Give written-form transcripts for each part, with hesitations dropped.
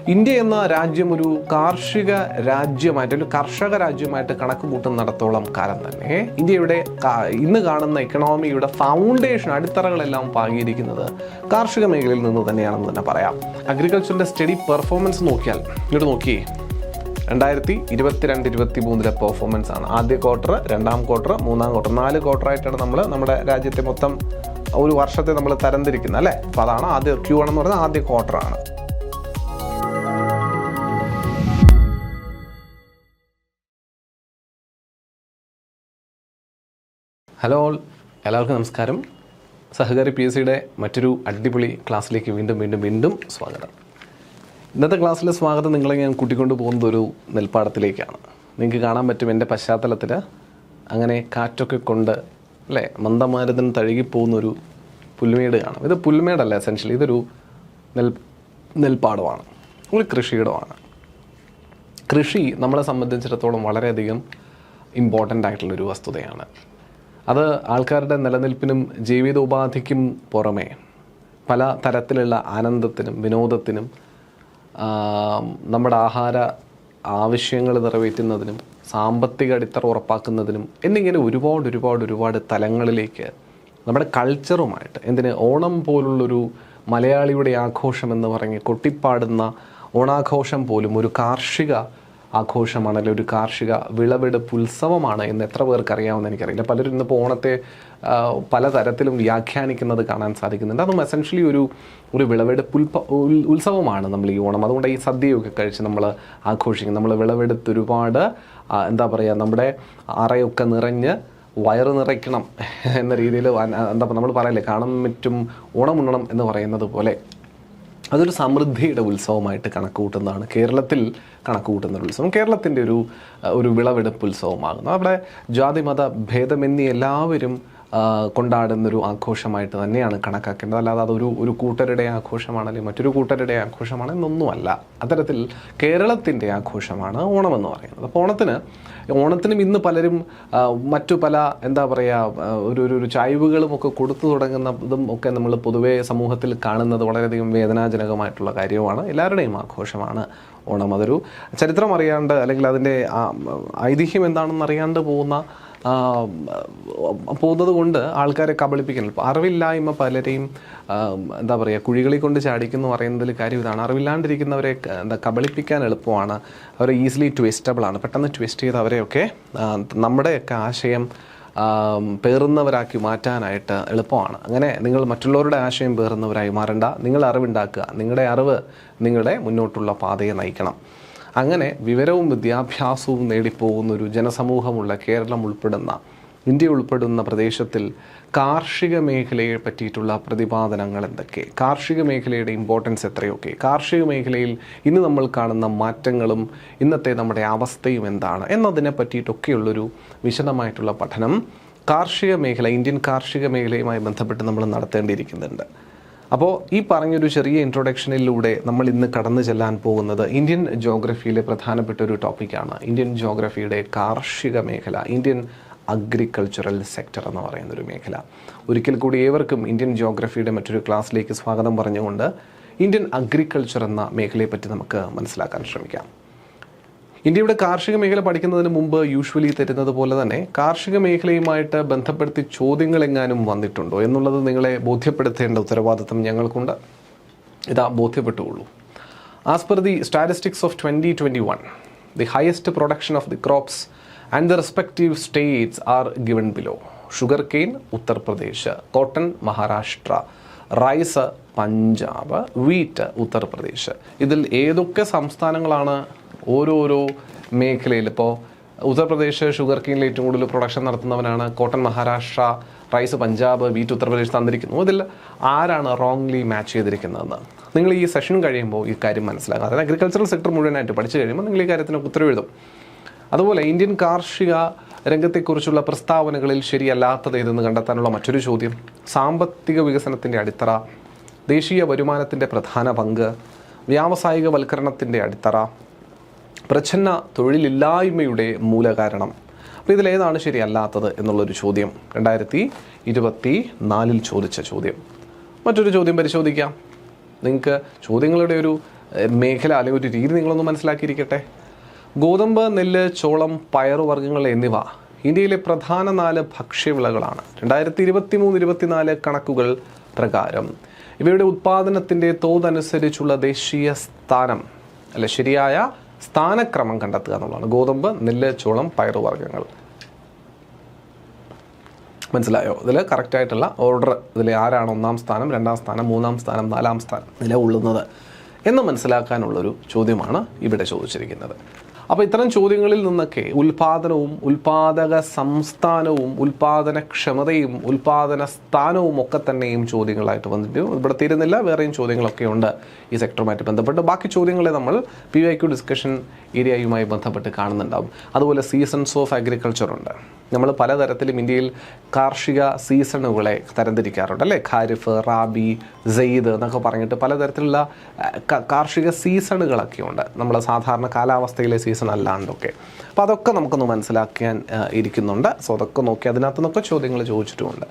India എന്ന രാജ്യം ഒരു കാർഷിക രാജ്യമായിട്ട്, ഒരു കർഷക രാജ്യമായിട്ട് കണക്ക് കൂട്ടുന്നിടത്തോളം കാലം തന്നെ ഇന്ത്യയുടെ ഇന്ന് കാണുന്ന എക്കണോമിയുടെ ഫൗണ്ടേഷൻ, അടിത്തറകളെല്ലാം പാകിയിരിക്കുന്നത് കാർഷിക മേഖലയിൽ നിന്ന് തന്നെയാണെന്ന് തന്നെ പറയാം. അഗ്രികൾച്ചറിൻ്റെ സ്റ്റഡി പെർഫോമൻസ് നോക്കിയാൽ ഇങ്ങോട്ട് നോക്കിയേ, 2022-23 പെർഫോമൻസ് ആണ്. ആദ്യ ക്വാർട്ടർ, രണ്ടാം ക്വാർട്ടർ, മൂന്നാം ക്വാർട്ടർ, 4 ക്വാർട്ടറായിട്ടാണ് നമ്മുടെ രാജ്യത്തെ മൊത്തം ഒരു വർഷത്തെ നമ്മൾ തരംതിരിക്കുന്നത് അല്ലേ. അപ്പോൾ അതാണ് ആദ്യ Q1 എന്ന് പറയുന്നത് ആദ്യ ക്വാർട്ടറാണ്. ഹലോ, എല്ലാവർക്കും നമസ്കാരം. സഹകാരി PSCയുടെ മറ്റൊരു അടിപൊളി ക്ലാസ്സിലേക്ക് വീണ്ടും സ്വാഗതം. ഇന്നത്തെ ക്ലാസ്സിലെ സ്വാഗതം നിങ്ങളെ ഞാൻ കൂട്ടിക്കൊണ്ട് പോകുന്നത് ഒരു നെൽപ്പാടത്തിലേക്കാണ്. നിങ്ങൾക്ക് കാണാൻ പറ്റും എൻ്റെ പശ്ചാത്തലത്തിൽ അങ്ങനെ കാറ്റൊക്കെ കൊണ്ട് അല്ലേ മന്ദമാരുതൻ തഴുകിപ്പോകുന്നൊരു പുൽമേട് കാണാം. ഇത് പുൽമേടല്ല, എസെൻഷ്യലി ഇതൊരു നെൽപ്പാടമാണ്, ഒരു കൃഷിയിടമാണ്. കൃഷി നമ്മളെ സംബന്ധിച്ചിടത്തോളം വളരെയധികം ഇമ്പോർട്ടൻ്റ് ആയിട്ടുള്ളൊരു വസ്തുതയാണ്. അത് ആൾക്കാരുടെ നിലനിൽപ്പിനും ജീവിതോപാധിക്കും പുറമേ പല തരത്തിലുള്ള ആനന്ദത്തിനും വിനോദത്തിനും നമ്മുടെ ആഹാര ആവശ്യങ്ങൾ നിറവേറ്റുന്നതിനും സാമ്പത്തിക അടിത്തറ ഉറപ്പാക്കുന്നതിനും എന്നിങ്ങനെ ഒരുപാട് തലങ്ങളിലേക്ക് നമ്മുടെ കൾച്ചറുമായിട്ട് ഓണം പോലുള്ളൊരു മലയാളിയുടെ ആഘോഷം എന്ന് പറഞ്ഞ് കൊട്ടിപ്പാടുന്ന ഓണാഘോഷം പോലും ഒരു കാർഷിക ആഘോഷമാണ്, അല്ലെങ്കിൽ ഒരു കാർഷിക വിളവെടുപ്പ് ഉത്സവമാണ് എന്ന് എത്ര പേർക്ക് അറിയാമെന്ന് എനിക്കറിയില്ല. പലരും ഇന്നിപ്പോൾ ഓണത്തെ പല തരത്തിലും വ്യാഖ്യാനിക്കുന്നത് കാണാൻ സാധിക്കുന്നുണ്ട്. അതും എസെൻഷ്യലി ഒരു വിളവെടുപ്പ് ഉത്സവമാണ് നമ്മൾ ഈ ഓണം. അതുകൊണ്ട് ഈ സദ്യയൊക്കെ കഴിച്ച് നമ്മൾ ആഘോഷിക്കും. നമ്മൾ വിളവെടുത്ത് ഒരുപാട് നമ്മുടെ അറയൊക്കെ നിറഞ്ഞ് വയറ് നിറയ്ക്കണം എന്ന രീതിയിൽ നമ്മൾ പറയല്ലേ, കാണും മറ്റും ഓണമുണ്ണണം എന്ന് പറയുന്നത് പോലെ അതൊരു സമൃദ്ധിയുടെ ഉത്സവമായിട്ട് കണക്ക് കൂട്ടുന്നതാണ് കേരളത്തിൽ കണക്ക് കൂട്ടുന്ന ഉത്സവം. കേരളത്തിൻ്റെ ഒരു വിളവെടുപ്പ് ഉത്സവമാകുന്നു. അവിടെ ജാതി മത ഭേദമെന്നീ എല്ലാവരും കൊണ്ടാടുന്നൊരു ആഘോഷമായിട്ട് തന്നെയാണ് കണക്കാക്കേണ്ടത്. അല്ലാതെ അതൊരു കൂട്ടരുടെ ആഘോഷമാണ് അല്ലെങ്കിൽ മറ്റൊരു കൂട്ടരുടെ ആഘോഷമാണ് എന്നൊന്നുമല്ല. അത്തരത്തിൽ കേരളത്തിൻ്റെ ആഘോഷമാണ് ഓണമെന്ന് പറയുന്നത്. അപ്പോൾ ഓണത്തിനും ഇന്ന് പലരും മറ്റു പല ഒരു ചായ്വുകളും ഒക്കെ കൊടുത്തു തുടങ്ങുന്നതും ഒക്കെ നമ്മൾ പൊതുവേ സമൂഹത്തിൽ കാണുന്നത് വളരെയധികം വേദനാജനകമായിട്ടുള്ള കാര്യമാണ്. എല്ലാവരുടെയും ആഘോഷമാണ് ഓണം. അതൊരു ചരിത്രം അറിയാണ്ട് അല്ലെങ്കിൽ അതിൻ്റെ ഐതിഹ്യം എന്താണെന്ന് അറിയാണ്ട് പോകുന്നത് കൊണ്ട് ആൾക്കാരെ കബളിപ്പിക്കണം. അറിവില്ലായ്മ പലരെയും കുഴികളിൽ കൊണ്ട് ചാടിക്കുന്നു പറയുന്നതിൽ കാര്യം ഇതാണ്. അറിവില്ലാണ്ടിരിക്കുന്നവരെ കബളിപ്പിക്കാൻ എളുപ്പമാണ്, അവരെ ഈസിലി ട്വിസ്റ്റബിൾ ആണ്. പെട്ടെന്ന് ട്വിസ്റ്റ് ചെയ്ത് അവരെയൊക്കെ നമ്മുടെയൊക്കെ ആശയം പേറുന്നവരാക്കി മാറ്റാനായിട്ട് എളുപ്പമാണ്. അങ്ങനെ നിങ്ങൾ മറ്റുള്ളവരുടെ ആശയം പേറുന്നവരായി മാറണ്ട. നിങ്ങൾ അറിവുണ്ടാക്കുക. നിങ്ങളുടെ അറിവ് നിങ്ങളുടെ മുന്നോട്ടുള്ള പാതയെ നയിക്കണം. അങ്ങനെ വിവരവും വിദ്യാഭ്യാസവും നേടിപ്പോകുന്ന ഒരു ജനസമൂഹമുള്ള ഇന്ത്യ ഉൾപ്പെടുന്ന പ്രദേശത്തിൽ കാർഷിക മേഖലയെ പറ്റിയിട്ടുള്ള പ്രതിപാദനങ്ങൾ എന്തൊക്കെ, കാർഷിക മേഖലയുടെ ഇമ്പോർട്ടൻസ് എത്രയൊക്കെ, കാർഷിക മേഖലയിൽ ഇന്ന് നമ്മൾ കാണുന്ന മാറ്റങ്ങളും ഇന്നത്തെ നമ്മുടെ അവസ്ഥയും എന്താണ് എന്നതിനെ പറ്റിയിട്ടൊക്കെയുള്ളൊരു വിശദമായിട്ടുള്ള പഠനം ഇന്ത്യൻ കാർഷിക മേഖലയുമായി ബന്ധപ്പെട്ട് നമ്മൾ നടത്തേണ്ടിയിരിക്കുന്നുണ്ട്. അപ്പോൾ ഈ പറഞ്ഞൊരു ചെറിയ ഇൻട്രൊഡക്ഷനിലൂടെ നമ്മൾ ഇന്ന് കടന്നു ചെല്ലാൻ പോകുന്നത് ഇന്ത്യൻ ജോഗ്രഫിയിലെ പ്രധാനപ്പെട്ട ഒരു ടോപ്പിക്കാണ്. ഇന്ത്യൻ ജോഗ്രഫിയുടെ കാർഷിക മേഖല, ഇന്ത്യൻ അഗ്രികൾച്ചറൽ സെക്ടർ എന്ന് പറയുന്നൊരു മേഖല. ഒരിക്കൽ കൂടി ഏവർക്കും ഇന്ത്യൻ ജോഗ്രഫിയുടെ മറ്റൊരു ക്ലാസ്സിലേക്ക് സ്വാഗതം പറഞ്ഞുകൊണ്ട് ഇന്ത്യൻ അഗ്രികൾച്ചർ എന്ന മേഖലയെപ്പറ്റി നമുക്ക് മനസ്സിലാക്കാൻ ശ്രമിക്കാം. ഇന്ത്യയുടെ കാർഷിക മേഖല പഠിക്കുന്നതിന് മുമ്പ് യൂഷ്വലി തരുന്നത് പോലെ തന്നെ കാർഷിക മേഖലയുമായിട്ട് ബന്ധപ്പെടുത്തി ചോദ്യങ്ങൾ എങ്ങാനും വന്നിട്ടുണ്ടോ എന്നുള്ളത് നിങ്ങളെ ബോധ്യപ്പെടുത്തേണ്ട ഉത്തരവാദിത്വം ഞങ്ങൾക്കുണ്ട്. ഇതാ ബോധ്യപ്പെട്ടുള്ളൂ. As per the statistics of 2021, the highest production of the crops and the respective states are given below. Sugar cane Uttar Pradesh, cotton Maharashtra, rice Punjab, wheat Uttar Pradesh. ഇതിൽ ഏതൊക്കെ സംസ്ഥാനങ്ങളാണ് ഓരോരോ മേഖലയിൽ? ഇപ്പോൾ ഉത്തർപ്രദേശ് ഷുഗർ കെയിനിൽ ഏറ്റവും കൂടുതൽ പ്രൊഡക്ഷൻ നടത്തുന്നവനാണ്. Cotton Maharashtra, rice Punjab, wheat Uttar Pradesh തന്നിരിക്കുന്നു. ഇതിൽ ആരാണ് റോങ്ലി മാച്ച് ചെയ്തിരിക്കുന്നതെന്ന് നിങ്ങൾ ഈ സെഷൻ കഴിയുമ്പോൾ ഈ കാര്യം മനസ്സിലാക്കുക. അതായത് അഗ്രികൾച്ചറൽ സെക്ടർ മുഴുവനായിട്ട് പഠിച്ചു കഴിയുമ്പോൾ നിങ്ങൾ ഈ കാര്യത്തിന് ഉത്തരവെഴുതും. അതുപോലെ ഇന്ത്യൻ കാർഷിക രംഗത്തെക്കുറിച്ചുള്ള പ്രസ്താവനകളിൽ ശരിയല്ലാത്തത് ഏതെന്ന് കണ്ടെത്താനുള്ള മറ്റൊരു ചോദ്യം, സാമ്പത്തിക വികസനത്തിൻ്റെ അടിത്തറ, ദേശീയ വരുമാനത്തിൻ്റെ പ്രധാന പങ്ക്, വ്യാവസായികവൽക്കരണത്തിൻ്റെ അടിത്തറ, പ്രച്ഛന്ന തൊഴിലില്ലായ്മയുടെ മൂലകാരണം. അപ്പോൾ ഇതിലേതാണ് ശരിയല്ലാത്തത് എന്നുള്ളൊരു ചോദ്യം 2024 ചോദിച്ച ചോദ്യം. മറ്റൊരു ചോദ്യം പരിശോധിക്കാം. നിങ്ങൾക്ക് ചോദ്യങ്ങളുടെ ഒരു മേഖല അല്ലെങ്കിൽ ഒരു രീതി നിങ്ങളൊന്ന് മനസ്സിലാക്കിയിരിക്കട്ടെ. ഗോതമ്പ്, നെല്ല്, ചോളം, പയറുവർഗ്ഗങ്ങൾ എന്നിവ ഇന്ത്യയിലെ പ്രധാന 4 ഭക്ഷ്യവിളകളാണ്. 2023-24 കണക്കുകൾ പ്രകാരം ഇവയുടെ ഉത്പാദനത്തിൻ്റെ തോതനുസരിച്ചുള്ള ദേശീയ സ്ഥാനം ശരിയായ സ്ഥാനക്രമം കണ്ടെത്തുക എന്നുള്ളതാണ്. ഗോതമ്പ്, നെല്ല്, ചോളം, പയറുവർഗ്ഗങ്ങൾ. മനസ്സിലായോ? ഇതിൽ കറക്റ്റായിട്ടുള്ള ഓർഡർ, ഇതിൽ ആരാണ് 1-ാം സ്ഥാനം, 2-ാം സ്ഥാനം, 3-ാം സ്ഥാനം, 4-ാം സ്ഥാനം നിലകൊള്ളുന്നത് എന്ന് മനസ്സിലാക്കാനുള്ളൊരു ചോദ്യമാണ് ഇവിടെ ചോദിച്ചിരിക്കുന്നത്. അപ്പോൾ ഇത്തരം ചോദ്യങ്ങളിൽ നിന്നൊക്കെ ഉൽപാദനവും ഉൽപാദക സംസ്ഥാനവും ഉൽപാദനക്ഷമതയും ഉൽപാദന സ്ഥാനവും ഒക്കെ തന്നെയും ചോദ്യങ്ങളായിട്ട് വന്നിട്ട് ഇവിടെ തീരുന്നില്ല. വേറെയും ചോദ്യങ്ങളൊക്കെ ഉണ്ട് ഈ സെക്ടറുമായിട്ട് ബന്ധപ്പെട്ട്. ബാക്കി ചോദ്യങ്ങളെ നമ്മൾ PYQ ഡിസ്കഷൻ ഏരിയയുമായി ബന്ധപ്പെട്ട് കാണുന്നുണ്ടാവും. അതുപോലെ സീസൺസ് ഓഫ് അഗ്രികൾച്ചർ ഉണ്ട്. നമ്മൾ പലതരത്തിലും ഇന്ത്യയിൽ കാർഷിക സീസണുകളെ തരംതിരിക്കാറുണ്ട് അല്ലേ? ഖാരിഫ്, റാബി, സെയ്ദ് എന്നൊക്കെ പറഞ്ഞിട്ട് പലതരത്തിലുള്ള കാർഷിക സീസണുകളൊക്കെ ഉണ്ട്, നമ്മൾ സാധാരണ കാലാവസ്ഥയിലെ സീസൺ അല്ലാണ്ടൊക്കെ. അപ്പോൾ അതൊക്കെ നമുക്കൊന്ന് മനസ്സിലാക്കാൻ ഇരിക്കുന്നുണ്ട്. സോ അതൊക്കെ നോക്കി അതിനകത്ത് നിന്നൊക്കെ ചോദ്യങ്ങൾ ചോദിച്ചിട്ടുമുണ്ട്.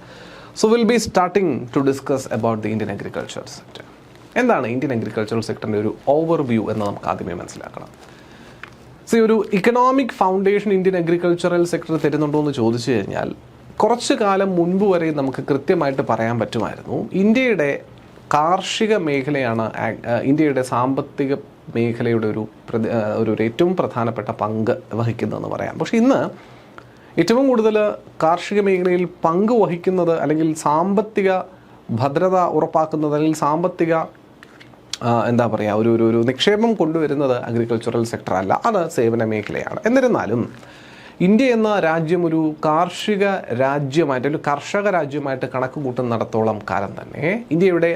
So will be starting to discuss about the Indian agriculture sector. എന്താണ് ഇന്ത്യൻ അഗ്രികൾച്ചറൽ സെക്ടറിൻ്റെ ഒരു ഓവർവ്യൂ എന്ന് നമുക്ക് ആദ്യമേ മനസ്സിലാക്കണം. ഒരു economic foundation Indian agricultural sector തരുന്നുണ്ടോ എന്ന് ചോദിച്ചു കഴിഞ്ഞാൽ കുറച്ചു കാലം മുൻപ് വരെ നമുക്ക് കൃത്യമായിട്ട് പറയാൻ പറ്റുമായിരുന്നു ഇന്ത്യയുടെ കാർഷിക മേഖലയാണ് ഇന്ത്യയുടെ സാമ്പത്തിക മേഖലയുടെ ഒരു ഏറ്റവും പ്രധാനപ്പെട്ട പങ്ക് വഹിക്കുന്നതെന്ന് പറയാം. പക്ഷെ ഇന്ന് ഏറ്റവും കൂടുതൽ കാർഷിക മേഖലയിൽ പങ്ക് വഹിക്കുന്നത് അല്ലെങ്കിൽ സാമ്പത്തിക ഭദ്രത ഉറപ്പാക്കുന്നത് അല്ലെങ്കിൽ സാമ്പത്തിക ഒരു നിക്ഷേപം കൊണ്ടുവരുന്നത് അഗ്രികൾച്ചറൽ സെക്ടർ അല്ല, അത് സേവന മേഖലയാണ്. എന്നിരുന്നാലും ഇന്ത്യ എന്ന രാജ്യം ഒരു കാർഷിക രാജ്യമായിട്ട്, ഒരു കർഷക രാജ്യമായിട്ട് കണക്ക് കൂട്ടുന്നിടത്തോളം കാലം തന്നെ ഇന്ത്യയുടെ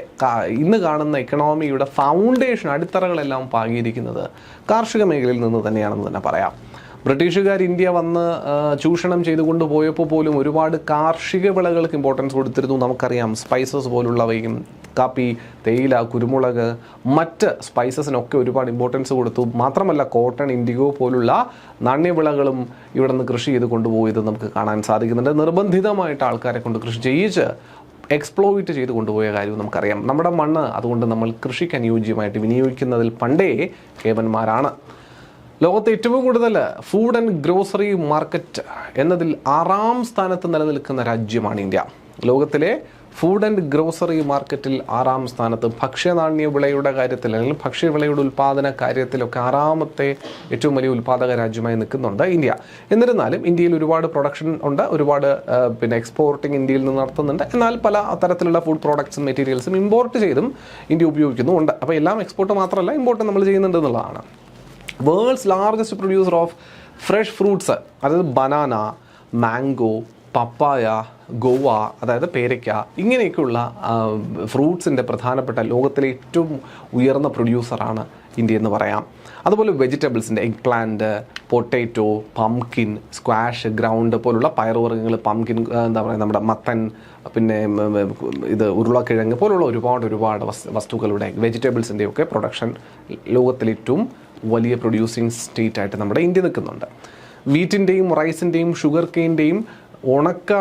ഇന്ന് കാണുന്ന ഇക്കണോമിയുടെ ഫൗണ്ടേഷൻ, അടിത്തറകളെല്ലാം പാകിയിരിക്കുന്നത് കാർഷിക മേഖലയിൽ നിന്ന് തന്നെയാണെന്ന് തന്നെ പറയാം. ബ്രിട്ടീഷുകാർ ഇന്ത്യ വന്ന് ചൂഷണം ചെയ്തുകൊണ്ട് പോയപ്പോൾ പോലും ഒരുപാട് കാർഷിക വിളകൾക്ക് ഇമ്പോർട്ടൻസ് കൊടുത്തിരുന്നു. നമുക്കറിയാം, സ്പൈസസ് പോലുള്ളവയും, കാപ്പി, തേയില, കുരുമുളക്, മറ്റ് സ്പൈസസിനൊക്കെ ഒരുപാട് ഇമ്പോർട്ടൻസ് കൊടുത്തു. മാത്രമല്ല കോട്ടൺ, ഇൻഡിഗോ പോലുള്ള നാണ്യവിളകളും ഇവിടെ നിന്ന് കൃഷി ചെയ്ത് കൊണ്ടുപോയത് നമുക്ക് കാണാൻ സാധിക്കുന്നുണ്ട്. നിർബന്ധിതമായിട്ട് ആൾക്കാരെ കൊണ്ട് കൃഷി ചെയ്യിച്ച് എക്സ്പ്ലോയിറ്റ് ചെയ്ത് കൊണ്ടുപോയ കാര്യവും നമുക്കറിയാം. നമ്മുടെ മണ്ണ് അതുകൊണ്ട് നമ്മൾ കൃഷിക്ക് അനുയോജ്യമായിട്ട് വിനിയോഗിക്കുന്നതിൽ പണ്ടേ കേവന്മാരാണ്. ലോകത്തെ ഏറ്റവും കൂടുതൽ ഫുഡ് ആൻഡ് ഗ്രോസറി മാർക്കറ്റ് എന്നതിൽ 6-ാം സ്ഥാനത്ത് നിലനിൽക്കുന്ന രാജ്യമാണ് ഇന്ത്യ. ലോകത്തിലെ ഫുഡ് ആൻഡ് ഗ്രോസറി മാർക്കറ്റിൽ 6-ാം സ്ഥാനത്ത്, ഭക്ഷ്യനാണ്യ വിളയുടെ കാര്യത്തിൽ അല്ലെങ്കിൽ ഭക്ഷ്യവിളയുടെ ഉൽപ്പാദന കാര്യത്തിലൊക്കെ 6-ാമത്തെ ഏറ്റവും വലിയ ഉൽപ്പാദക രാജ്യമായി നിൽക്കുന്നുണ്ട് ഇന്ത്യ. എന്നിരുന്നാലും ഇന്ത്യയിൽ ഒരുപാട് പ്രൊഡക്ഷൻ ഉണ്ട്, ഒരുപാട് എക്സ്പോർട്ടിങ് ഇന്ത്യയിൽ നിന്ന് നടത്തുന്നുണ്ട്. എന്നാൽ പല തരത്തിലുള്ള ഫുഡ് പ്രോഡക്ട്സും മെറ്റീരിയൽസും ഇമ്പോർട്ട് ചെയ്തും ഇന്ത്യ ഉപയോഗിക്കുന്നുമുണ്ട്. അപ്പോൾ എല്ലാം എക്സ്പോർട്ട് മാത്രമല്ല, ഇമ്പോർട്ട് നമ്മൾ ചെയ്യുന്നുണ്ട് എന്നുള്ളതാണ്. World's largest producer of fresh fruits, അതായത് ബനാന, മാംഗോ, പപ്പായ, ഗോവ, അതായത് പേരയ്ക്ക, ഇങ്ങനെയൊക്കെയുള്ള ഫ്രൂട്ട്സിൻ്റെ പ്രധാനപ്പെട്ട ലോകത്തിലെ ഏറ്റവും ഉയർന്ന പ്രൊഡ്യൂസറാണ് ഇന്ത്യ എന്ന് പറയാം. അതുപോലെ വെജിറ്റബിൾസിൻ്റെ eggplant, potato, pumpkin, squash, ground പോലുള്ള പയറുവർഗ്ഗങ്ങൾ, പംകിൻ നമ്മുടെ മത്തൻ, പിന്നെ ഉരുളക്കിഴങ്ങ് പോലുള്ള ഒരുപാട് വസ്തുക്കളുടെ വെജിറ്റബിൾസിൻ്റെയൊക്കെ പ്രൊഡക്ഷൻ ലോകത്തിലെ ഏറ്റവും വലിയ പ്രൊഡ്യൂസിങ് സ്റ്റേറ്റ് ആയിട്ട് നമ്മുടെ ഇന്ത്യ നിൽക്കുന്നുണ്ട്. വീറ്റിൻ്റെയും റൈസിൻ്റെയും ഷുഗർ കെയിൻ്റെയും ഉണക്ക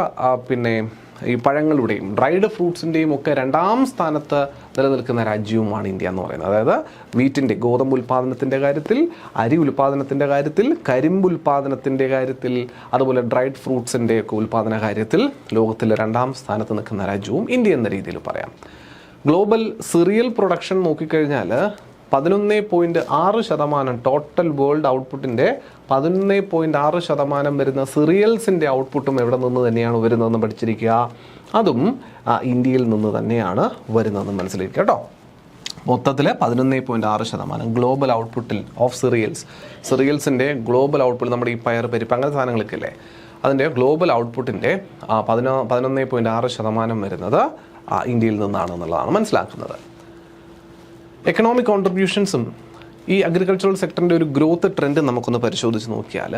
ഈ പഴങ്ങളുടെയും ഡ്രൈഡ് ഫ്രൂട്ട്സിൻ്റെയും ഒക്കെ 2-ാം സ്ഥാനത്ത് നിലനിൽക്കുന്ന രാജ്യവുമാണ് ഇന്ത്യ എന്ന് പറയുന്നത്. അതായത് വീറ്റിൻ്റെ, ഗോതമ്പ് ഉൽപ്പാദനത്തിൻ്റെ കാര്യത്തിൽ, അരി ഉൽപ്പാദനത്തിൻ്റെ കാര്യത്തിൽ, കരിമ്പ് ഉൽപ്പാദനത്തിൻ്റെ കാര്യത്തിൽ, അതുപോലെ ഡ്രൈഡ് ഫ്രൂട്ട്സിൻ്റെ ഒക്കെ ഉൽപ്പാദന കാര്യത്തിൽ ലോകത്തിൽ 2-ാം സ്ഥാനത്ത് നിൽക്കുന്ന രാജ്യവും ഇന്ത്യ എന്ന രീതിയിൽ പറയാം. ഗ്ലോബൽ സിറിയൽ പ്രൊഡക്ഷൻ നോക്കിക്കഴിഞ്ഞാൽ 11.6% ടോട്ടൽ വേൾഡ് ഔട്ട്പുട്ടിൻ്റെ 11.6% വരുന്ന സിറിയൽസിൻ്റെ ഔട്ട്പുട്ടും എവിടെ നിന്ന് തന്നെയാണ് വരുന്നതെന്ന് പഠിച്ചിരിക്കുക. അതും ഇന്ത്യയിൽ നിന്ന് തന്നെയാണ് വരുന്നതെന്ന് മനസ്സിലാക്കുക കേട്ടോ. മൊത്തത്തിൽ 11.6% ഗ്ലോബൽ ഔട്ട്പുട്ടിൽ ഓഫ് സിറിയൽസിൻ്റെ ഗ്ലോബൽ ഔട്ട്പുട്ട്, നമ്മുടെ ഈ പയർ, പരിപ്പ്, അങ്ങനത്തെ സാധനങ്ങളൊക്കെ അല്ലേ, അതിൻ്റെ ഗ്ലോബൽ ഔട്ട്പുട്ടിൻ്റെ 11.6% വരുന്നത് ഇന്ത്യയിൽ നിന്നാണെന്നുള്ളതാണ് മനസ്സിലാക്കുന്നത്. എക്കണോമിക് കോൺട്രിബ്യൂഷൻസും ഈ അഗ്രികൾച്ചറൽ സെക്ടറിൻ്റെ ഒരു ഗ്രോത്ത് ട്രെൻഡ് നമുക്കൊന്ന് പരിശോധിച്ച് നോക്കിയാൽ,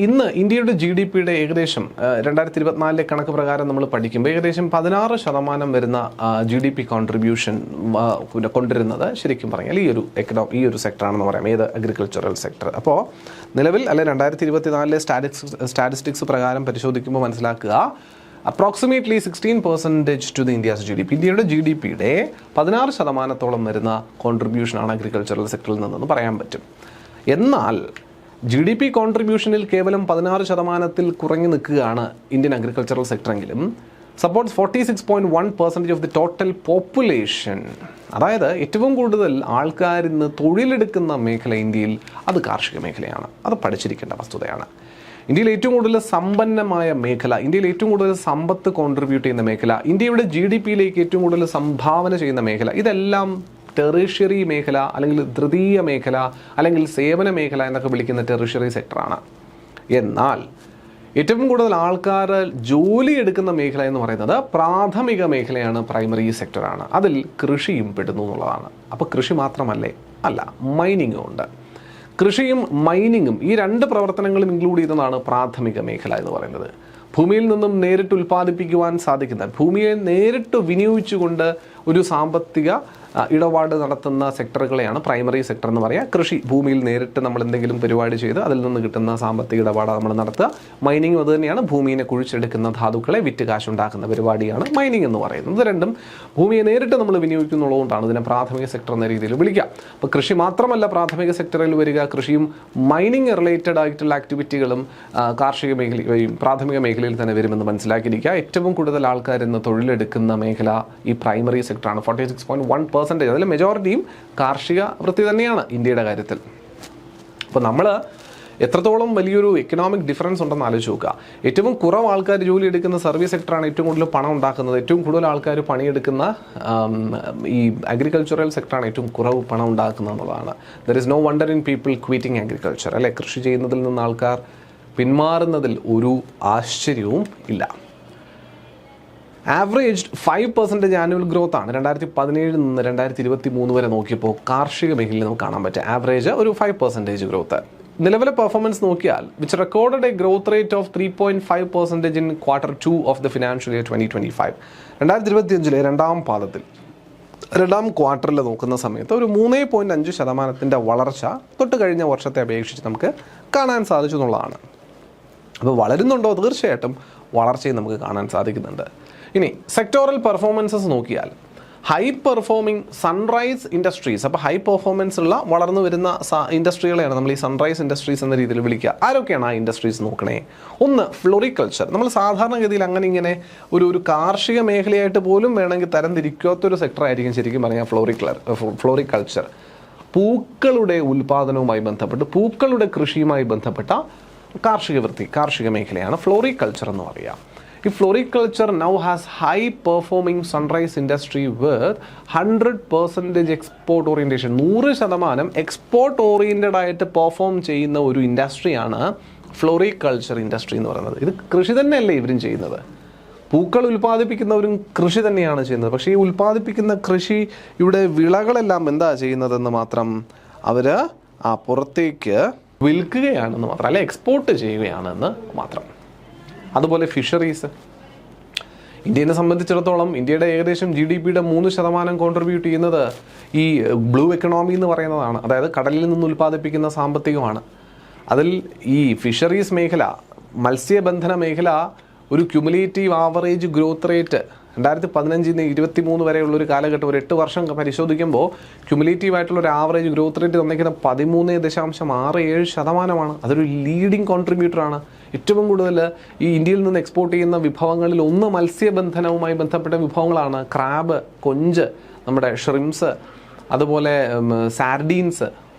ഇന്ന് ഇന്ത്യയുടെ GDPയുടെ ഏകദേശം 2024 കണക്ക് പ്രകാരം നമ്മൾ പഠിക്കുമ്പോൾ ഏകദേശം 16% വരുന്ന GDP കോൺട്രിബ്യൂഷൻ കൊണ്ടുവരുന്നത് ശരിക്കും പറഞ്ഞാൽ ഈ ഒരു സെക്ടറാണെന്ന് പറയാം. ഏത്? Agricultural sector. അപ്പോൾ നിലവിൽ 2024 സ്റ്റാറ്റിസ്റ്റിക്സ് പ്രകാരം പരിശോധിക്കുമ്പോൾ മനസ്സിലാക്കുക, approximately 16% to the India's GDP. ഇന്ത്യയുടെ GDPയുടെ 16% വരുന്ന കോൺട്രിബ്യൂഷനാണ് അഗ്രികൾച്ചറൽ സെക്ടറിൽ നിന്നെന്ന് പറയാൻ പറ്റും. എന്നാൽ GDP കോൺട്രിബ്യൂഷനിൽ കേവലം 16% കുറഞ്ഞു നിൽക്കുകയാണ് ഇന്ത്യൻ അഗ്രികൾച്ചറൽ സെക്ടറെങ്കിലും supports 46.1% of the total population. അതായത് ഏറ്റവും കൂടുതൽ ആൾക്കാർ ഇന്ന് തൊഴിലെടുക്കുന്ന മേഖല ഇന്ത്യയിൽ അത് കാർഷിക മേഖലയാണ്. അത് പഠിച്ചിരിക്കേണ്ട വസ്തുതയാണ്. ഇന്ത്യയിൽ ഏറ്റവും കൂടുതൽ സമ്പന്നമായ മേഖല, ഇന്ത്യയിൽ ഏറ്റവും കൂടുതൽ സമ്പത്ത് കോൺട്രിബ്യൂട്ട് ചെയ്യുന്ന മേഖല, ഇന്ത്യയുടെ GDPയിലേക്ക് ഏറ്റവും കൂടുതൽ സംഭാവന ചെയ്യുന്ന മേഖല, ഇതെല്ലാം ടെറിഷ്യറി മേഖല അല്ലെങ്കിൽ തൃതീയ മേഖല അല്ലെങ്കിൽ സേവന മേഖല എന്നൊക്കെ വിളിക്കുന്ന ടെറിഷ്യറി സെക്ടറാണ്. എന്നാൽ ഏറ്റവും കൂടുതൽ ആൾക്കാർ ജോലി എടുക്കുന്ന മേഖല എന്ന് പറയുന്നത് പ്രാഥമിക മേഖലയാണ്, പ്രൈമറി സെക്ടറാണ്. അതിൽ കൃഷിയും പെടുന്നു എന്നുള്ളതാണ്. അപ്പോൾ കൃഷി മാത്രമല്ലേ? അല്ല, മൈനിങ്ങും ഉണ്ട്. കൃഷിയും മൈനിങ്ങും ഈ രണ്ട് പ്രവർത്തനങ്ങളും ഇൻക്ലൂഡ് ചെയ്യുന്നതാണ് പ്രാഥമിക മേഖല എന്ന് പറയുന്നത്. ഭൂമിയിൽ നിന്നും നേരിട്ട് ഉൽപ്പാദിപ്പിക്കുവാൻ സാധിക്കുന്ന, ഭൂമിയെ നേരിട്ട് വിനിയോഗിച്ചുകൊണ്ട് ഒരു സാമ്പത്തിക ഇടപാട് നടത്തുന്ന സെക്ടറുകളെയാണ് പ്രൈമറി സെക്ടർ എന്ന് പറയുക. കൃഷി, ഭൂമിയിൽ നേരിട്ട് നമ്മൾ എന്തെങ്കിലും പരിപാടി ചെയ്ത് അതിൽ നിന്ന് കിട്ടുന്ന സാമ്പത്തിക ഇടപാട് നമ്മൾ നടത്തുക. മൈനിങ് അത് തന്നെയാണ്, ഭൂമിയെ കുഴിച്ചെടുക്കുന്ന ധാതുക്കളെ വിറ്റ് കാശുണ്ടാക്കുന്ന പരിപാടിയാണ് മൈനിങ് എന്ന് പറയുന്നത്. ഇത് രണ്ടും ഭൂമിയെ നേരിട്ട് നമ്മൾ വിനിയോഗിക്കുന്നുള്ളതുകൊണ്ടാണ് ഇതിനെ പ്രാഥമിക സെക്ടർ എന്ന രീതിയിൽ വിളിക്കുക. അപ്പോൾ കൃഷി മാത്രമല്ല പ്രാഥമിക സെക്ടറിൽ വരിക, കൃഷിയും മൈനിങ് റിലേറ്റഡ് ആയിട്ടുള്ള ആക്ടിവിറ്റികളും കാർഷിക മേഖലയും പ്രാഥമിക മേഖലയിൽ തന്നെ വരുമെന്ന് മനസ്സിലാക്കിയിരിക്കുക. ഏറ്റവും കൂടുതൽ ആൾക്കാർ ഇന്ന് തൊഴിലെടുക്കുന്ന മേഖല ഈ പ്രൈമറി സെക്ടറാണ്. 46.1%. അതിൽ മെജോറിറ്റിയും കാർഷിക വൃത്തി തന്നെയാണ് ഇന്ത്യയുടെ കാര്യത്തിൽ. അപ്പോൾ നമ്മൾ എത്രത്തോളം വലിയൊരു എക്കണോമിക് ഡിഫറൻസ് ഉണ്ടെന്ന് ആലോചിച്ച് നോക്കുക. ഏറ്റവും കുറവ് ആൾക്കാർ ജോലി എടുക്കുന്ന സർവീസ് സെക്ടറാണ് ഏറ്റവും കൂടുതൽ പണം ഉണ്ടാക്കുന്നത്. ഏറ്റവും കൂടുതൽ ആൾക്കാർ പണിയെടുക്കുന്ന ഈ അഗ്രികൾച്ചറൽ സെക്ടറാണ് ഏറ്റവും കുറവ് പണം ഉണ്ടാക്കുന്നത് എന്നുള്ളതാണ്. There is no wonder in people quitting agriculture. അല്ലെ, കൃഷി ചെയ്യുന്നതിൽ നിന്ന് ആൾക്കാർ പിന്മാറുന്നതിൽ ഒരു ആശ്ചര്യവും ഇല്ല. ആവറേജ് 5% ആനുവൽ ഗ്രോത്ത് ആണ് 2017 നിന്ന് 2023 വരെ നോക്കിയപ്പോൾ കാർഷിക മേഖലയിൽ നമുക്ക് കാണാൻ പറ്റും. ആവറേജ് ഒരു 5% ഗ്രോത്ത്. നിലവിലെ പെർഫോമൻസ് നോക്കിയാൽ which recorded A growth rate of 3.5% in Q2 of the financial year 2025. 2025 രണ്ടാം പാദത്തിൽ രണ്ടാം ക്വാർട്ടറിൽ നോക്കുന്ന സമയത്ത് ഒരു 3.5% വളർച്ച തൊട്ട് കഴിഞ്ഞ വർഷത്തെ അപേക്ഷിച്ച് നമുക്ക് കാണാൻ സാധിച്ചു എന്നുള്ളതാണ്. അപ്പോൾ വളരുന്നുണ്ടോ? തീർച്ചയായിട്ടും വളർച്ചയും നമുക്ക് കാണാൻ സാധിക്കുന്നുണ്ട്. ഇനി സെക്ടോറൽ പെർഫോമൻസസ് നോക്കിയാൽ ഹൈ പെർഫോമിംഗ് സൺറൈസ് ഇൻഡസ്ട്രീസ്, അപ്പോൾ ഹൈ പെർഫോമൻസ് ഉള്ള വളർന്നു വരുന്ന ഇൻഡസ്ട്രികളെയാണ് നമ്മൾ ഈ സൺറൈസ് ഇൻഡസ്ട്രീസ് എന്ന രീതിയിൽ വിളിക്കുക. ആരൊക്കെയാണ് ആ ഇൻഡസ്ട്രീസ് നോക്കണേ? ഒന്ന്, ഫ്ലോറിക്കൾച്ചർ. നമ്മൾ സാധാരണഗതിയിൽ അങ്ങനെ ഇങ്ങനെ ഒരു കാർഷിക മേഖലയായിട്ട് പോലും വേണമെങ്കിൽ തരംതിരിക്കാത്തൊരു സെക്ടറായിരിക്കും ശരിക്കും പറഞ്ഞാൽ ഫ്ലോറിക്കൾച്ചർ. പൂക്കളുടെ ഉൽപ്പാദനവുമായി ബന്ധപ്പെട്ട് പൂക്കളുടെ കൃഷിയുമായി ബന്ധപ്പെട്ട കാർഷിക മേഖലയാണ് ഫ്ലോറിക്കൾച്ചർ എന്ന് പറയുക. ഈ floriculture now has high performing sunrise industry with 100% export orientation. 100% export oriented ആയിട്ട് പെർഫോം ചെയ്യുന്ന ഒരു ഇൻഡസ്ട്രിയാണ് ഫ്ലോറിക്കൾച്ചർ ഇൻഡസ്ട്രി എന്ന് പറയുന്നത്. ഇത് കൃഷി തന്നെയല്ലേ ഇവരും ചെയ്യുന്നത്? പൂക്കൾ ഉൽപ്പാദിപ്പിക്കുന്നവരും കൃഷി തന്നെയാണ് ചെയ്യുന്നത്. പക്ഷേ ഈ ഉൽപ്പാദിപ്പിക്കുന്ന കൃഷിയുടെ വിളകളെല്ലാം എന്താ ചെയ്യുന്നതെന്ന് മാത്രം അവർ പുറത്തേക്ക് വിൽക്കുകയാണെന്ന് മാത്രം, അല്ലെ എക്സ്പോർട്ട് ചെയ്യുകയാണെന്ന് മാത്രം. അതുപോലെ ഫിഷറീസ്. ഇന്ത്യയെ സംബന്ധിച്ചിടത്തോളം ഇന്ത്യയുടെ ഏകദേശം GDPയുടെ 3% കോൺട്രിബ്യൂട്ട് ചെയ്യുന്നത് ഈ ബ്ലൂ എക്കണോമി എന്ന് പറയുന്നതാണ്. അതായത് കടലിൽ നിന്ന് ഉൽപ്പാദിപ്പിക്കുന്ന സാമ്പത്തികമാണ്. അതിൽ ഈ ഫിഷറീസ് മേഖല, മത്സ്യബന്ധന മേഖല ഒരു ക്യുമുലേറ്റീവ് ആവറേജ് ഗ്രോത്ത് റേറ്റ് 2015 നിന്ന് 2023 വരെയുള്ള ഒരു കാലഘട്ടം, ഒരു 8 വർഷം പരിശോധിക്കുമ്പോൾ ക്യുമുലേറ്റീവ് ആയിട്ടുള്ള ഒരു ആവറേജ് ഗ്രോത്ത് റേറ്റ് തന്നിരിക്കുന്ന 13.67%. അതൊരു ലീഡിങ് കോൺട്രിബ്യൂട്ടറാണ്. ഏറ്റവും കൂടുതൽ ഈ ഇന്ത്യയിൽ നിന്ന് എക്സ്പോർട്ട് ചെയ്യുന്ന വിഭവങ്ങളിൽ ഒന്ന് മത്സ്യബന്ധനവുമായി ബന്ധപ്പെട്ട വിഭവങ്ങളാണ്. ക്രാബ്, കൊഞ്ച്, നമ്മുടെ ഷ്രിംസ്, അതുപോലെ സാർഡീൻസ്,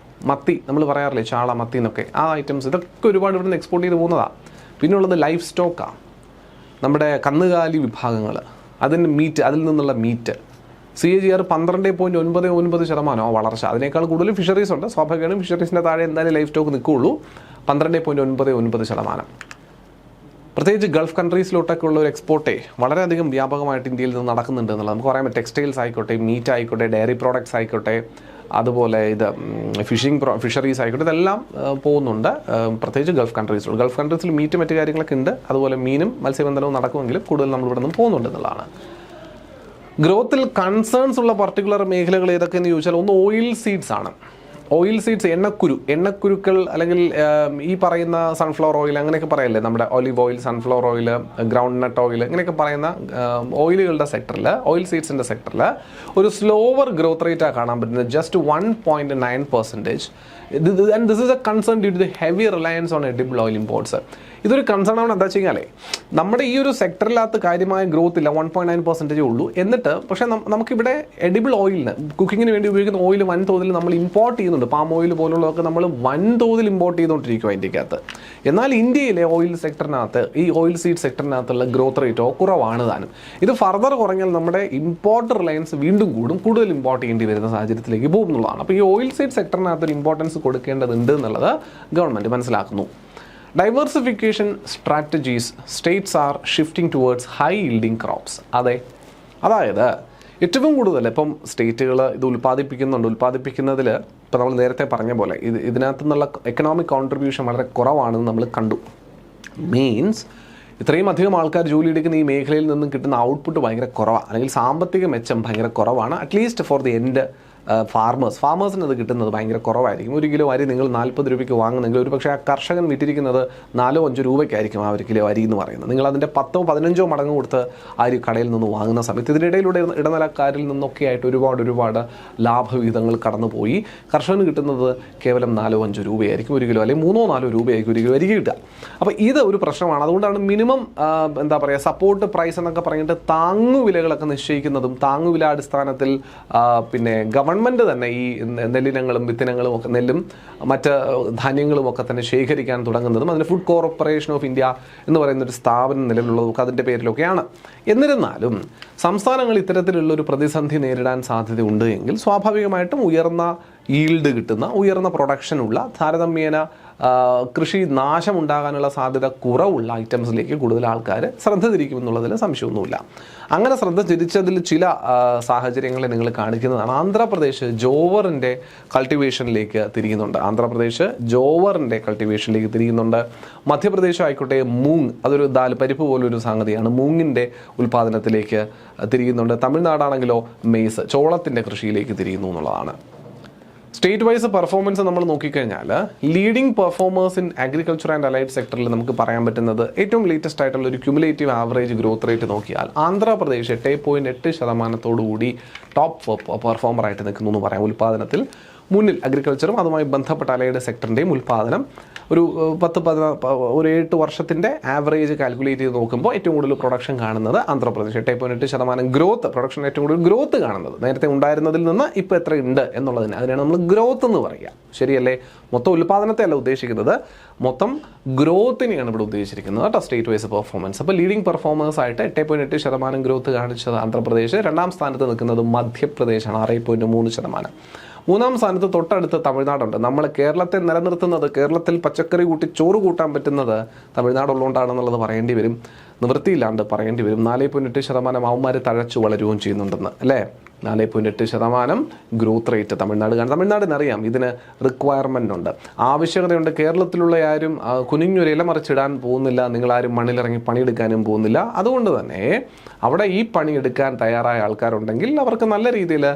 മത്തി, നമ്മൾ പറയാറില്ലേ ചാള, മത്തി എന്നൊക്കെ, ആ ഐറ്റംസ് ഇതൊക്കെ ഒരുപാട് ഇവിടെ നിന്ന് എക്സ്പോർട്ട് ചെയ്ത് പോകുന്നതാണ്. പിന്നുള്ളത് ലൈഫ് സ്റ്റോക്കാണ്, നമ്മുടെ കന്നുകാലി വിഭാഗങ്ങൾ, അതിന് മീറ്റ്, അതിൽ നിന്നുള്ള മീറ്റ്. CAGR 12.99% വളർച്ച. അതിനേക്കാൾ കൂടുതൽ ഫിഷറീസ് ഉണ്ട്. സ്വാഭാവികമായും ഫിഷറീസിൻ്റെ താഴെ എന്തായാലും ലൈഫ് സ്റ്റോക്ക് നിൽക്കുകയുള്ളൂ. 12.99%. പ്രത്യേകിച്ച് ഗൾഫ് കൺട്രീസിലോട്ടൊക്കെ ഉള്ള ഒരു എക്സ്പോർട്ടേ വളരെയധികം വ്യാപകമായിട്ട് ഇന്ത്യയിൽ നിന്ന് നടക്കുന്നുണ്ട് എന്നുള്ളത് നമുക്ക് പറയാൻ പറ്റും. ടെക്സ്റ്റൈൽസ് ആയിക്കോട്ടെ, മീറ്റ് ആയിക്കോട്ടെ, ഡയറി പ്രോഡക്ട്സ് ആയിക്കോട്ടെ, അതുപോലെ ഇത് ഫിഷറീസ് ആയിക്കോട്ടെ, ഇതെല്ലാം പോകുന്നുണ്ട്. പ്രത്യേകിച്ച് ഗൾഫ് കൺട്രീസിൽ മീറ്റ് മറ്റു കാര്യങ്ങളൊക്കെ ഉണ്ട്. അതുപോലെ മീനും മത്സ്യബന്ധനവും നടക്കുമെങ്കിലും കൂടുതൽ നമ്മൾ ഇവിടെ നിന്ന് പോകുന്നുണ്ട് എന്നുള്ളതാണ്. ഗ്രോത്തിൽ കൺസേൺസ് ഉള്ള പർട്ടിക്കുലർ മേഖലകൾ ഏതൊക്കെയെന്ന് ചോദിച്ചാൽ ഒന്ന് ഓയിൽ സീഡ്സ് ആണ്. ഓയിൽ സീഡ്സ്, എണ്ണക്കുരുക്കൾ അല്ലെങ്കിൽ ഈ പറയുന്ന സൺഫ്ലവർ ഓയിൽ അങ്ങനെയൊക്കെ പറയല്ലേ, നമ്മുടെ olive oil, sunflower oil, groundnut oil, ഇങ്ങനെയൊക്കെ പറയുന്ന ഓയിലുകളുടെ സെക്ടറിൽ, ഓയിൽ സീഡ്സിൻ്റെ സെക്ടറിൽ ഒരു സ്ലോവർ ഗ്രോത്ത് റേറ്റാണ് കാണാൻ പറ്റുന്നത്, just 1.9%. And this is a concern due to the heavy reliance on edible oil imports. ഇതൊരു കൺസേൺ ആണ്. എന്താ വെച്ച് കഴിഞ്ഞാൽ നമ്മുടെ ഈ ഒരു സെക്ടറിനകത്ത് കാര്യമായ ഗ്രോത്ത് ഇല്ല, 1.9% ഉള്ളൂ. എന്നിട്ട് പക്ഷേ നമുക്കിവിടെ എഡിബിൾ ഓയിലിന്, കുക്കിങ്ങിന് വേണ്ടി ഉപയോഗിക്കുന്ന ഓയിൽ വൻതോതിൽ നമ്മൾ ഇമ്പോർട്ട് ചെയ്യുന്നുണ്ട്. പാം ഓയിൽ പോലുള്ളതൊക്കെ നമ്മൾ വൻതോതിൽ ഇമ്പോർട്ട് ചെയ്തുകൊണ്ടിരിക്കും ഇന്ത്യക്കകത്ത്. എന്നാൽ ഇന്ത്യയിലെ ഓയിൽ സെക്ടറിനകത്ത്, ഈ ഓയിൽ സീഡ് സെക്ടറിനകത്തുള്ള ഗ്രോത്ത് റേറ്റോ കുറവാണ് താനും. ഇത് ഫർദർ കുറഞ്ഞാൽ നമ്മുടെ ഇമ്പോർട്ട് റിലയൻസ് വീണ്ടും കൂടും, കൂടുതൽ ഇമ്പോർട്ട് ചെയ്യേണ്ടി വരുന്ന സാഹചര്യത്തിലേക്ക് പോകും എന്നുള്ളതാണ്. അപ്പോൾ ഈ ഓയിൽ സീഡ് സെക്ടറിനകത്ത് ഒരു ഇമ്പോർട്ടൻസ് കൊടുക്കേണ്ടതുണ്ട് എന്നുള്ളത് ഗവൺമെൻറ് മനസ്സിലാക്കുന്നു. Diversification strategies, States R shifting towards high yielding crops. അതായത് ഏറ്റവും കൂടുതൽ ഇപ്പം സ്റ്റേറ്റുകൾ ഇത് ഉൽപ്പാദിപ്പിക്കുന്നതിൽ ഇപ്പം നമ്മൾ നേരത്തെ പറഞ്ഞ പോലെ ഇതിനകത്തു നിന്നുള്ള എക്കണോമിക് കോൺട്രിബ്യൂഷൻ വളരെ കുറവാണെന്ന് നമ്മൾ കണ്ടു. മീൻസ് ഇത്രയും അധികം ആൾക്കാർ ജോലി എടുക്കുന്ന ഈ മേഖലയിൽ നിന്നും കിട്ടുന്ന ഔട്ട്പുട്ട് ഭയങ്കര കുറവാണ്, അല്ലെങ്കിൽ സാമ്പത്തിക മെച്ചം ഭയങ്കര കുറവാണ്. അറ്റ്ലീസ്റ്റ് ഫോർ ദി എൻഡ് ഫാർമേഴ്സിന് അത് കിട്ടുന്നത് ഭയങ്കര കുറവായിരിക്കും. ഒരു കിലോ അരി നിങ്ങൾ 40 രൂപയ്ക്ക് വാങ്ങുന്നെങ്കിൽ ഒരു പക്ഷേ ആ കർഷകൻ വിറ്റിരിക്കുന്നത് 4-5 രൂപയ്ക്കായിരിക്കും ആ ഒരു കിലോ അരി എന്ന് പറയുന്നത്. നിങ്ങൾ അതിൻ്റെ 10-15 മടങ്ങ് കൊടുത്ത് അരി കടയിൽ നിന്ന് വാങ്ങുന്ന സമയത്ത് ഇതിനിടയിലൂടെ ഇടനിലക്കാരിൽ നിന്നൊക്കെ ആയിട്ട് ഒരുപാട് ലാഭവിഹിതങ്ങൾ കടന്നുപോയി കർഷകന് കിട്ടുന്നത് കേവലം 4-5 രൂപയായിരിക്കും ഒരു കിലോ, അല്ലെങ്കിൽ 3-4 രൂപയായിരിക്കും ഒരു കിലോ അരി കിട്ടുക. അപ്പോൾ ഇത് ഒരു പ്രശ്നമാണ്. അതുകൊണ്ടാണ് മിനിമം സപ്പോർട്ട് പ്രൈസ് എന്നൊക്കെ പറഞ്ഞിട്ട് താങ്ങുവിലകളൊക്കെ നിശ്ചയിക്കുന്നതും താങ്ങുവില അടിസ്ഥാനത്തിൽ പിന്നെ ഗവൺമെൻറ് തന്നെ ഈ നെല്ലിനങ്ങളും വിത്തിനങ്ങളും ഒക്കെ, നെല്ലും മറ്റ് ധാന്യങ്ങളും ഒക്കെ തന്നെ ശേഖരിക്കാൻ തുടങ്ങുന്നതും അതിന് ഫുഡ് കോർപ്പറേഷൻ ഓഫ് ഇന്ത്യ എന്ന് പറയുന്നൊരു സ്ഥാപനം നിലവിലുള്ളതൊക്കെ അതിൻ്റെ പേരിലൊക്കെയാണ്. എന്നിരുന്നാലും സംസ്ഥാനങ്ങൾ ഇത്തരത്തിലുള്ളൊരു പ്രതിസന്ധി നേരിടാൻ സാധ്യതയുണ്ട് എങ്കിൽ സ്വാഭാവികമായിട്ടും ഉയർന്ന ഈൽഡ് കിട്ടുന്ന, ഉയർന്ന പ്രൊഡക്ഷനുള്ള, താരതമ്യേന കൃഷി നാശമുണ്ടാകാനുള്ള സാധ്യത കുറവുള്ള ഐറ്റംസിലേക്ക് കൂടുതൽ ആൾക്കാർ ശ്രദ്ധ തിരിക്കുമെന്നുള്ളതിൽ സംശയമൊന്നുമില്ല. അങ്ങനെ ശ്രദ്ധ തിരിച്ചതിൽ ചില സാഹചര്യങ്ങളെ നിങ്ങൾ കാണിക്കുന്നതാണ്. ആന്ധ്രാപ്രദേശ് ജോവറിൻ്റെ കൾട്ടിവേഷനിലേക്ക് തിരിയുന്നുണ്ട്. മധ്യപ്രദേശ് ആയിക്കോട്ടെ മൂങ്, അതൊരു പരിപ്പ് പോലൊരു സംഗതിയാണ്, മൂങ്ങിൻ്റെ ഉൽപ്പാദനത്തിലേക്ക് തിരിയുന്നുണ്ട്. തമിഴ്നാടാണെങ്കിലോ മെയ്സ്, ചോളത്തിൻ്റെ കൃഷിയിലേക്ക് തിരിയുന്നു എന്നുള്ളതാണ്. സ്റ്റേറ്റ് വൈസ് പെർഫോമൻസ് നമ്മൾ നോക്കിക്കഴിഞ്ഞാൽ leading performers in agriculture and allied സെക്ടറിൽ നമുക്ക് പറയാൻ പറ്റുന്നത് ഏറ്റവും ലേറ്റസ്റ്റ് ആയിട്ടുള്ള ഒരു ക്യുമുലേറ്റീവ് ആവറേജ് ഗ്രോത്ത് റേറ്റ് നോക്കിയാൽ ആന്ധ്രാപ്രദേശ് 8.8% ടോപ്പ് പെർഫോമറായിട്ട് നിൽക്കുന്നു എന്ന് പറയാം. ഉൽപ്പാദനത്തിൽ മുന്നിൽ അഗ്രികൾച്ചറും അതുമായി ബന്ധപ്പെട്ട അലൈഡ് സെക്ടറിൻ്റെയും ഉൽപ്പാദനം ഒരു 8 വർഷത്തിൻ്റെ ആവറേജ് കാൽക്കുലേറ്റ് ചെയ്ത് നോക്കുമ്പോൾ ഏറ്റവും കൂടുതൽ പ്രൊഡക്ഷൻ കാണുന്നത് ആന്ധ്രാപ്രദേശ്, 8.8% ഗ്രോത്ത്, പ്രൊഡക്ഷൻ ഏറ്റവും കൂടുതൽ ഗ്രോത്ത് കാണുന്നത്. നേരത്തെ ഉണ്ടായിരുന്നതിൽ നിന്ന് ഇപ്പോൾ എത്ര ഉണ്ട് അതിനാണ് നമ്മൾ ഗ്രോത്ത് എന്ന് പറയുക. ശരിയല്ലേ? മൊത്തം ഉൽപ്പാദനത്തെ അല്ല ഉദ്ദേശിക്കുന്നത്, മൊത്തം ഗ്രോത്തിനെയാണ് ഇവിടെ ഉദ്ദേശിച്ചിരിക്കുന്നത് കേട്ടോ, സ്റ്റേറ്റ് വൈസ് പെർഫോമൻസ്. അപ്പോൾ ലീഡിംഗ് പെർഫോമേഴ്സ് ആയിട്ട് 8.8% ഗ്രോത്ത് കാണിച്ചത് ആന്ധ്രാപ്രദേശ്. 2ാം സ്ഥാനത്ത് നിൽക്കുന്നത് മധ്യപ്രദേശാണ്, 6.3%. 3ാം സ്ഥാനത്ത് തൊട്ടടുത്ത് തമിഴ്നാടുണ്ട്. നമ്മൾ കേരളത്തെ നിലനിർത്തുന്നത്, കേരളത്തിൽ പച്ചക്കറി കൂട്ടി ചോറ് കൂട്ടാൻ പറ്റുന്നത് തമിഴ്നാടുള്ളതുകൊണ്ടാണെന്നുള്ളത് പറയേണ്ടി വരും, നിവൃത്തിയില്ലാണ്ട് പറയേണ്ടി വരും. 4.8% അവന്മാർ തഴച്ചു വളരുകയും ചെയ്യുന്നുണ്ടെന്ന്, അല്ലേ? 4.8% ഗ്രോത്ത് റേറ്റ് തമിഴ്നാടിനറിയാം. ഇതിന് റിക്വയർമെൻ്റ് ഉണ്ട്, ആവശ്യകതയുണ്ട്. കേരളത്തിലുള്ള ആരും കുനിഞ്ഞൊരു ഇല മറിച്ചിടാൻ പോകുന്നില്ല, നിങ്ങളാരും മണ്ണിലിറങ്ങി പണിയെടുക്കാനും പോകുന്നില്ല. അതുകൊണ്ട് തന്നെ അവിടെ ഈ പണിയെടുക്കാൻ തയ്യാറായ ആൾക്കാരുണ്ടെങ്കിൽ അവർക്ക് നല്ല രീതിയിൽ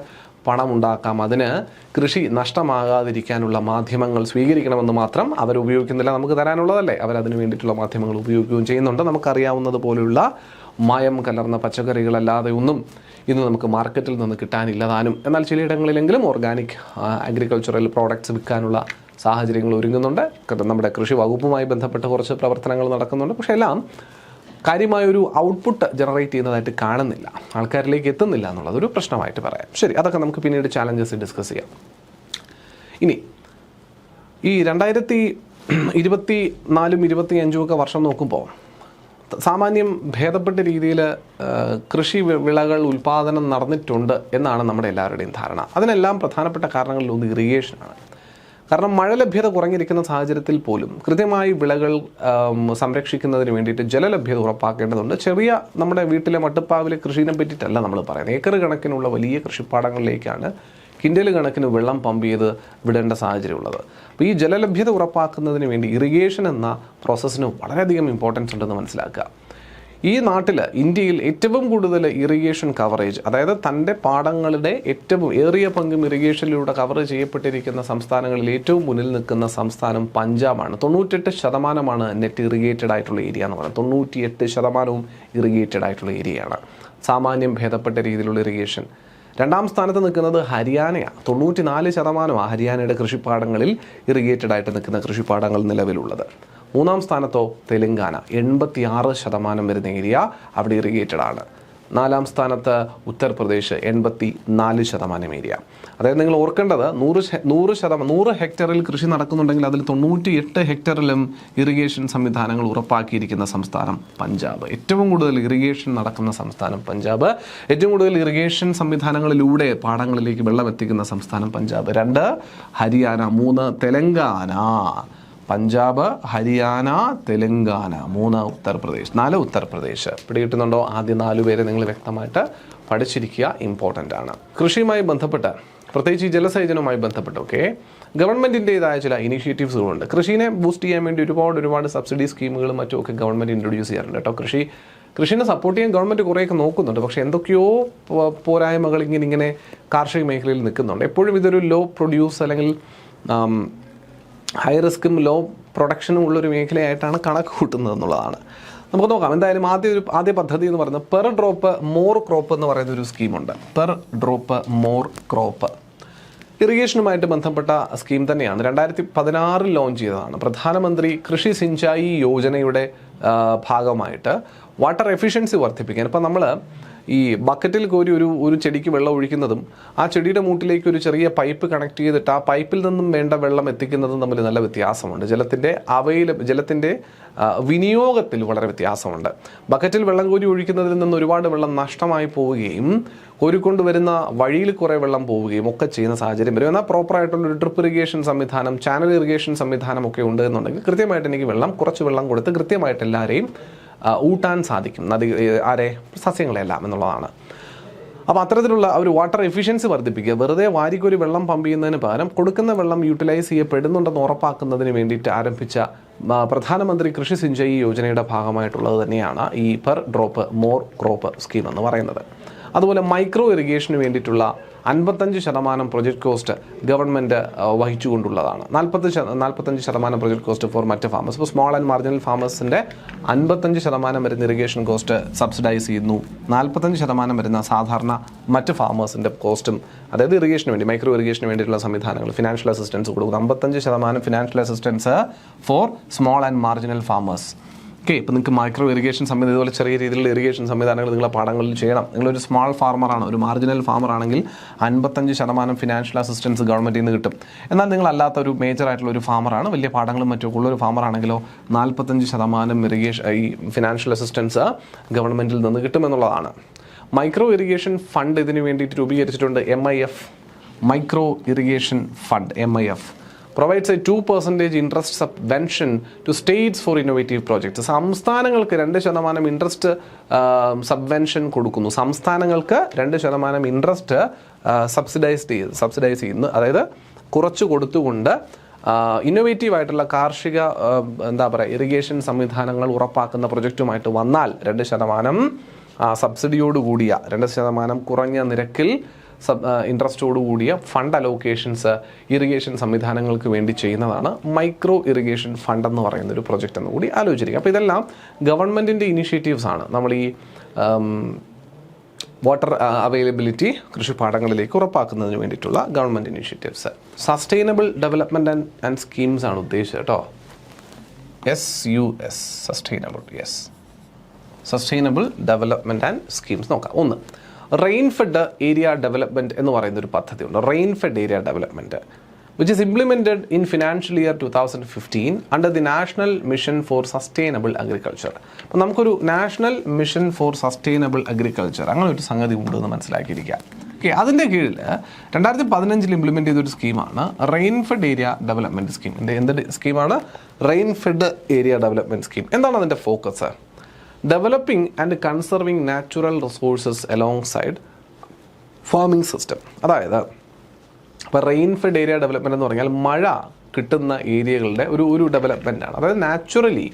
പണമുണ്ടാക്കാം. അതിന് കൃഷി നഷ്ടമാകാതിരിക്കാനുള്ള മാധ്യമങ്ങൾ സ്വീകരിക്കണമെന്ന് മാത്രം അവർ ഉപയോഗിക്കുന്നില്ല, നമുക്ക് തരാനുള്ളതല്ലേ, അവരതിന് വേണ്ടിയിട്ടുള്ള മാധ്യമങ്ങൾ ഉപയോഗിക്കുകയും ചെയ്യുന്നുണ്ട്. നമുക്കറിയാവുന്നത് പോലെയുള്ള മായം കലർന്ന പച്ചക്കറികളല്ലാതെ ഒന്നും ഇന്ന് നമുക്ക് മാർക്കറ്റിൽ നിന്ന് കിട്ടാനില്ല താനും. എന്നാൽ ചിലയിടങ്ങളിലെങ്കിലും ഓർഗാനിക് അഗ്രികൾച്ചറൽ പ്രോഡക്ട്സ് വിൽക്കാനുള്ള സാഹചര്യങ്ങൾ ഒരുങ്ങുന്നുണ്ട്. നമ്മുടെ കൃഷി വകുപ്പുമായി ബന്ധപ്പെട്ട കുറച്ച് പ്രവർത്തനങ്ങൾ നടക്കുന്നുണ്ട്. പക്ഷേ എല്ലാം കാര്യമായൊരു ഔട്ട്പുട്ട് ജനറേറ്റ് ചെയ്യുന്നതായിട്ട് കാണുന്നില്ല, ആൾക്കാരിലേക്ക് എത്തുന്നില്ല എന്നുള്ളതൊരു പ്രശ്നമായിട്ട് പറയാം. ശരി, അതൊക്കെ നമുക്ക് പിന്നീട് ചാലഞ്ചസ് ഡിസ്കസ് ചെയ്യാം. ഇനി ഈ 2024-25 വർഷം നോക്കുമ്പോൾ സാമാന്യം ഭേദപ്പെട്ട രീതിയിൽ കൃഷി വിളകൾ ഉൽപ്പാദനം നടന്നിട്ടുണ്ട് എന്നാണ് നമ്മുടെ എല്ലാവരുടെയും ധാരണ. അതിനെല്ലാം പ്രധാനപ്പെട്ട കാരണങ്ങളിലൊന്ന് ഇറിഗേഷനാണ്. കാരണം മഴ ലഭ്യത കുറഞ്ഞിരിക്കുന്ന സാഹചര്യത്തിൽ പോലും കൃത്യമായി വിളകൾ സംരക്ഷിക്കുന്നതിന് വേണ്ടിയിട്ട് ജലലഭ്യത ഉറപ്പാക്കേണ്ടതുണ്ട്. ചെറിയ നമ്മുടെ വീട്ടിലെ മട്ടുപ്പാവിലെ കൃഷിയെ പറ്റിയിട്ടല്ല നമ്മൾ പറയുന്നത്, ഏക്കർ കണക്കിനുള്ള വലിയ കൃഷിപ്പാടങ്ങളിലേക്കാണ് കിൻഡൽ കണക്കിന് വെള്ളം പമ്പ് ചെയ്ത് വിടേണ്ട സാഹചര്യമുള്ളത്. അപ്പോൾ ഈ ജലലഭ്യത ഉറപ്പാക്കുന്നതിന് വേണ്ടി ഇറിഗേഷൻ എന്ന പ്രോസസ്സിന് വളരെയധികം ഇമ്പോർട്ടൻസ് ഉണ്ടെന്ന് മനസ്സിലാക്കുക. ഈ നാട്ടിൽ ഇന്ത്യയിൽ ഏറ്റവും കൂടുതൽ ഇറിഗേഷൻ കവറേജ്, അതായത് തൻ്റെ പാടങ്ങളുടെ ഏറ്റവും ഏറിയ പങ്കും ഇറിഗേഷനിലൂടെ കവർ ചെയ്യപ്പെട്ടിരിക്കുന്ന സംസ്ഥാനങ്ങളിൽ ഏറ്റവും മുന്നിൽ നിൽക്കുന്ന സംസ്ഥാനം പഞ്ചാബാണ്. 98% നെറ്റ് ഇറിഗേറ്റഡ് ആയിട്ടുള്ള ഏരിയ എന്ന് പറയുന്നത്. 98% ഇറിഗേറ്റഡ് ആയിട്ടുള്ള ഏരിയയാണ്. സാമാന്യം ഭേദപ്പെട്ട രീതിയിലുള്ള ഇറിഗേഷൻ. രണ്ടാം സ്ഥാനത്ത് നിൽക്കുന്നത് ഹരിയാനയാണ്. 94% ഹരിയാനയുടെ കൃഷിപ്പാടങ്ങളിൽ ഇറിഗേറ്റഡ് ആയിട്ട് നിൽക്കുന്ന കൃഷിപ്പാടങ്ങൾ നിലവിലുള്ളത്. മൂന്നാം സ്ഥാനത്തോ തെലങ്കാന. 86% വരുന്ന ഏരിയ അവിടെ ഇറിഗേറ്റഡ് ആണ്. നാലാം സ്ഥാനത്ത് ഉത്തർപ്രദേശ്. 84% ഏരിയ. അതായത് നിങ്ങൾ ഓർക്കേണ്ടത് 100 ഹെക്ടറിൽ കൃഷി നടക്കുന്നുണ്ടെങ്കിൽ അതിൽ 98 ഹെക്ടറിലും ഇറിഗേഷൻ സംവിധാനങ്ങൾ ഉറപ്പാക്കിയിരിക്കുന്ന സംസ്ഥാനം പഞ്ചാബ്. ഏറ്റവും കൂടുതൽ ഇറിഗേഷൻ നടക്കുന്ന സംസ്ഥാനം പഞ്ചാബ്. ഏറ്റവും കൂടുതൽ ഇറിഗേഷൻ സംവിധാനങ്ങളിലൂടെ പാടങ്ങളിലേക്ക് വെള്ളം എത്തിക്കുന്ന സംസ്ഥാനം പഞ്ചാബ്. 2 ഹരിയാന. 3 തെലങ്കാന. പഞ്ചാബ്, ഹരിയാന, തെലങ്കാന. 3 ഉത്തർപ്രദേശ്. 4 ഉത്തർപ്രദേശ്. പിടികിട്ടുന്നുണ്ടോ? ആദ്യ 4 പേരെ നിങ്ങൾ വ്യക്തമായിട്ട് പഠിച്ചിരിക്കുക, ഇമ്പോർട്ടൻ്റ് ആണ്. കൃഷിയുമായി ബന്ധപ്പെട്ട്, പ്രത്യേകിച്ച് ഈ ജലസേചനവുമായി ബന്ധപ്പെട്ട് ഗവൺമെൻറ്റിൻ്റെതായ ചില ഇനീഷ്യേറ്റീവ്സുകളുണ്ട്. കൃഷിനെ ബൂസ്റ്റ് ചെയ്യാൻ വേണ്ടി ഒരുപാട് സബ്സിഡി സ്കീമുകളും മറ്റുമൊക്കെ ഗവൺമെൻറ് ഇൻട്രൊഡ്യൂസ് ചെയ്യാറുണ്ട് കേട്ടോ. കൃഷിനെ സപ്പോർട്ട് ചെയ്യാൻ ഗവൺമെൻറ് കുറേയൊക്കെ നോക്കുന്നുണ്ട്. പക്ഷേ എന്തൊക്കെയോ പോരായ്മകൾ ഇങ്ങനെ കാർഷിക മേഖലയിൽ നിൽക്കുന്നുണ്ട്. എപ്പോഴും ഇതൊരു ലോ പ്രൊഡ്യൂസ് അല്ലെങ്കിൽ ഹൈ റിസ്ക്കും ലോ പ്രൊഡക്ഷനും ഉള്ളൊരു മേഖലയായിട്ടാണ് കണക്ക് കൂട്ടുന്നത് എന്നുള്ളതാണ്. നമുക്ക് നോക്കാം. എന്തായാലും ആദ്യ പദ്ധതി എന്ന് പറയുന്നത് പെർ ഡ്രോപ്പ് മോർ ക്രോപ്പ് എന്ന് പറയുന്ന ഒരു സ്കീമുണ്ട്. പെർ ഡ്രോപ്പ് മോർ ക്രോപ്പ് ഇറിഗേഷനുമായിട്ട് ബന്ധപ്പെട്ട സ്കീം തന്നെയാണ്. 2016 ലോഞ്ച് ചെയ്തതാണ്. പ്രധാനമന്ത്രി കൃഷി സിഞ്ചായി യോജനയുടെ ഭാഗമായിട്ട് വാട്ടർ എഫിഷ്യൻസി വർദ്ധിപ്പിക്കാൻ. ഇപ്പം നമ്മൾ ഈ ബക്കറ്റിൽ കോരി ഒരു ചെടിക്ക് വെള്ളം ഒഴിക്കുന്നതും ആ ചെടിയുടെ മൂട്ടിലേക്ക് ഒരു ചെറിയ പൈപ്പ് കണക്ട് ചെയ്തിട്ട് ആ പൈപ്പിൽ നിന്നും വേണ്ട വെള്ളം എത്തിക്കുന്നതും തമ്മിൽ നല്ല വ്യത്യാസമുണ്ട്. ജലത്തിൻ്റെ വിനിയോഗത്തിൽ വളരെ വ്യത്യാസമുണ്ട്. ബക്കറ്റിൽ വെള്ളം കോരി ഒഴിക്കുന്നതിൽ നിന്ന് ഒരുപാട് വെള്ളം നഷ്ടമായി പോവുകയും കോരിക്കൊണ്ട് വരുന്ന വഴിയിൽ കുറേ വെള്ളം പോവുകയും ഒക്കെ ചെയ്യുന്ന സാഹചര്യം വരും. എന്നാൽ പ്രോപ്പറായിട്ടുള്ളൊരു ഡ്രിപ്പ് ഇറിഗേഷൻ സംവിധാനം, ചാനൽ ഇറിഗേഷൻ സംവിധാനം ഒക്കെ ഉണ്ട് എന്നുണ്ടെങ്കിൽ കൃത്യമായിട്ട് എനിക്ക് കുറച്ച് വെള്ളം കൊടുത്ത് കൃത്യമായിട്ട് എല്ലാവരെയും ഊട്ടാൻ സാധിക്കും. സസ്യങ്ങളെല്ലാം എന്നുള്ളതാണ്. അപ്പോൾ അത്തരത്തിലുള്ള ഒരു വാട്ടർ എഫിഷ്യൻസി വർദ്ധിപ്പിക്കുക. വെറുതെ വാരിക്കൊരു വെള്ളം പമ്പ് ചെയ്യുന്നതിന് പകരം കൊടുക്കുന്ന വെള്ളം യൂട്ടിലൈസ് ചെയ്യപ്പെടുന്നുണ്ടെന്ന് ഉറപ്പാക്കുന്നതിന് വേണ്ടിയിട്ട് ആരംഭിച്ച പ്രധാനമന്ത്രി കൃഷി സിഞ്ചായി യോജനയുടെ ഭാഗമായിട്ടുള്ളത് തന്നെയാണ് ഈ per drop more crop scheme എന്ന് പറയുന്നത്. അതുപോലെ മൈക്രോ ഇറിഗേഷന് വേണ്ടിയിട്ടുള്ള 55% പ്രൊജക്ട് കോസ്റ്റ് ഗവൺമെൻറ് വഹിച്ചുകൊണ്ടുള്ളതാണ്. 45% പ്രൊജക്ട് കോസ്റ്റ് ഫോർ മറ്റ് ഫാമേഴ്സ്. ഇപ്പോൾ സ്മോൾ ആൻഡ് മാർജിനൽ ഫാമേഴ്സിൻ്റെ 55% വരുന്ന ഇറിഗേഷൻ കോസ്റ്റ് സബ്സിഡൈസ് ചെയ്യുന്നു. 45% വരുന്ന സാധാരണ മറ്റ് ഫാമേഴ്സിൻ്റെ കോസ്റ്റും, അതായത് ഇറിഗേഷന് വേണ്ടി, മൈക്രോ ഇറിഗേഷന് വേണ്ടിയിട്ടുള്ള സംവിധാനങ്ങൾ, ഫിനാൻഷ്യൽ അസിസ്റ്റൻസ് കൊടുക്കുന്നു. 55% financial assistance for small and marginal farmers. ഇപ്പോൾ നിങ്ങൾക്ക് മൈക്രോ ഇറിഗേഷൻ സംവിധാനം, ഇതുപോലെ ചെറിയ രീതിയിലുള്ള ഇറിഗേഷൻ സംവിധാനങ്ങൾ നിങ്ങളെ പാടങ്ങളിൽ ചെയ്യണം. നിങ്ങളൊരു സ്മാൾ ഫാർമറാണ്, ഒരു മാർജിനൽ ഫാമർ ആണെങ്കിൽ 55% ഫിനാൻഷ്യൽ അസിസ്റ്റൻസ് ഗവൺമെൻറ്റിൽ നിന്ന് കിട്ടും. എന്നാൽ നിങ്ങളല്ലാത്ത ഒരു മേജറായിട്ടുള്ള ഒരു ഫാമറാണ്, വലിയ പാടങ്ങളും മറ്റൊക്കെ ഉള്ളൊരു ഫാമറാണെങ്കിലോ 45% ഇറിഗേഷൻ ഈ ഫിനാൻഷ്യൽ അസിസ്റ്റൻസ് ഗവൺമെൻറ്റിൽ നിന്ന് കിട്ടുമെന്നുള്ളതാണ്. മൈക്രോ ഇറിഗേഷൻ ഫണ്ട് ഇതിന് വേണ്ടിയിട്ട് രൂപീകരിച്ചിട്ടുണ്ട്. MIF, micro irrigation fund, MIF provides a 2% interest subvention to states for innovative projects. സംസ്ഥാനങ്ങൾക്ക് 2% ഇൻട്രസ്റ്റ് സബ്വെൻഷൻ കൊടുക്കുന്നു. സംസ്ഥാനങ്ങൾക്ക് 2% ഇൻട്രസ്റ്റ് സബ്സിഡൈസ് ചെയ്യുന്നു. അതായത് കുറച്ച് കൊടുത്തുകൊണ്ട് ഇന്നോവേറ്റീവ് ആയിട്ടുള്ള കാർഷിക ഇറിഗേഷൻ സംവിധാനങ്ങൾ ഉറപ്പാക്കുന്ന പ്രൊജക്റ്റുമായിട്ട് വന്നാൽ 2% സബ്സിഡിയോടുകൂടിയ 2% കുറഞ്ഞ നിരക്കിൽ ഇൻട്രസ്റ്റോടുകൂടിയ ഫണ്ട് അലോക്കേഷൻസ് ഇറിഗേഷൻ സംവിധാനങ്ങൾക്ക് വേണ്ടി ചെയ്യുന്നതാണ് മൈക്രോ ഇറിഗേഷൻ ഫണ്ട് എന്ന് പറയുന്ന ഒരു പ്രൊജക്റ്റ് എന്ന് കൂടി ആലോചിച്ചിരിക്കുക. അപ്പോൾ ഇതെല്ലാം ഗവൺമെൻറ്റിൻ്റെ ഇനീഷ്യേറ്റീവ്സ് ആണ്. നമ്മൾ ഈ വാട്ടർ അവൈലബിലിറ്റി കൃഷിപ്പാടങ്ങളിലേക്ക് ഉറപ്പാക്കുന്നതിന് വേണ്ടിയിട്ടുള്ള government initiatives. Sustainable development and schemes ആണ് ഉദ്ദേശിച്ചത് കേട്ടോ. SUS, sustainable development and schemes. നോക്കാം. 1, റെയിൻ ഫെഡ് ഏരിയ ഡെവലപ്മെൻറ്റ് എന്ന് പറയുന്ന ഒരു പദ്ധതിയുണ്ട്. Rain fed area development which is implemented in financial year 2015 under the National Mission for Sustainable Agriculture. അപ്പോൾ നമുക്കൊരു national mission four sustainable agriculture അങ്ങനെ ഒരു സംഗതി ഉണ്ടെന്ന് മനസ്സിലാക്കിയിരിക്കുക. ഓക്കെ, അതിൻ്റെ കീഴിൽ 2015 ഇംപ്ലിമെൻറ്റ് ചെയ്തൊരു സ്കീമാണ് rain fed area development scheme. എന്ത് സ്കീമാണ്? Rain fed area development scheme. എന്താണ് അതിൻ്റെ focus? Developing and conserving natural resources along farming system. അതായത് ഇപ്പോൾ റെയിൻ ഫെഡ് ഏരിയ ഡെവലപ്മെൻറ്റ് എന്ന് പറഞ്ഞാൽ മഴ കിട്ടുന്ന ഏരിയകളുടെ ഒരു ഡെവലപ്മെൻറ്റാണ്. അതായത് നാച്ചുറലി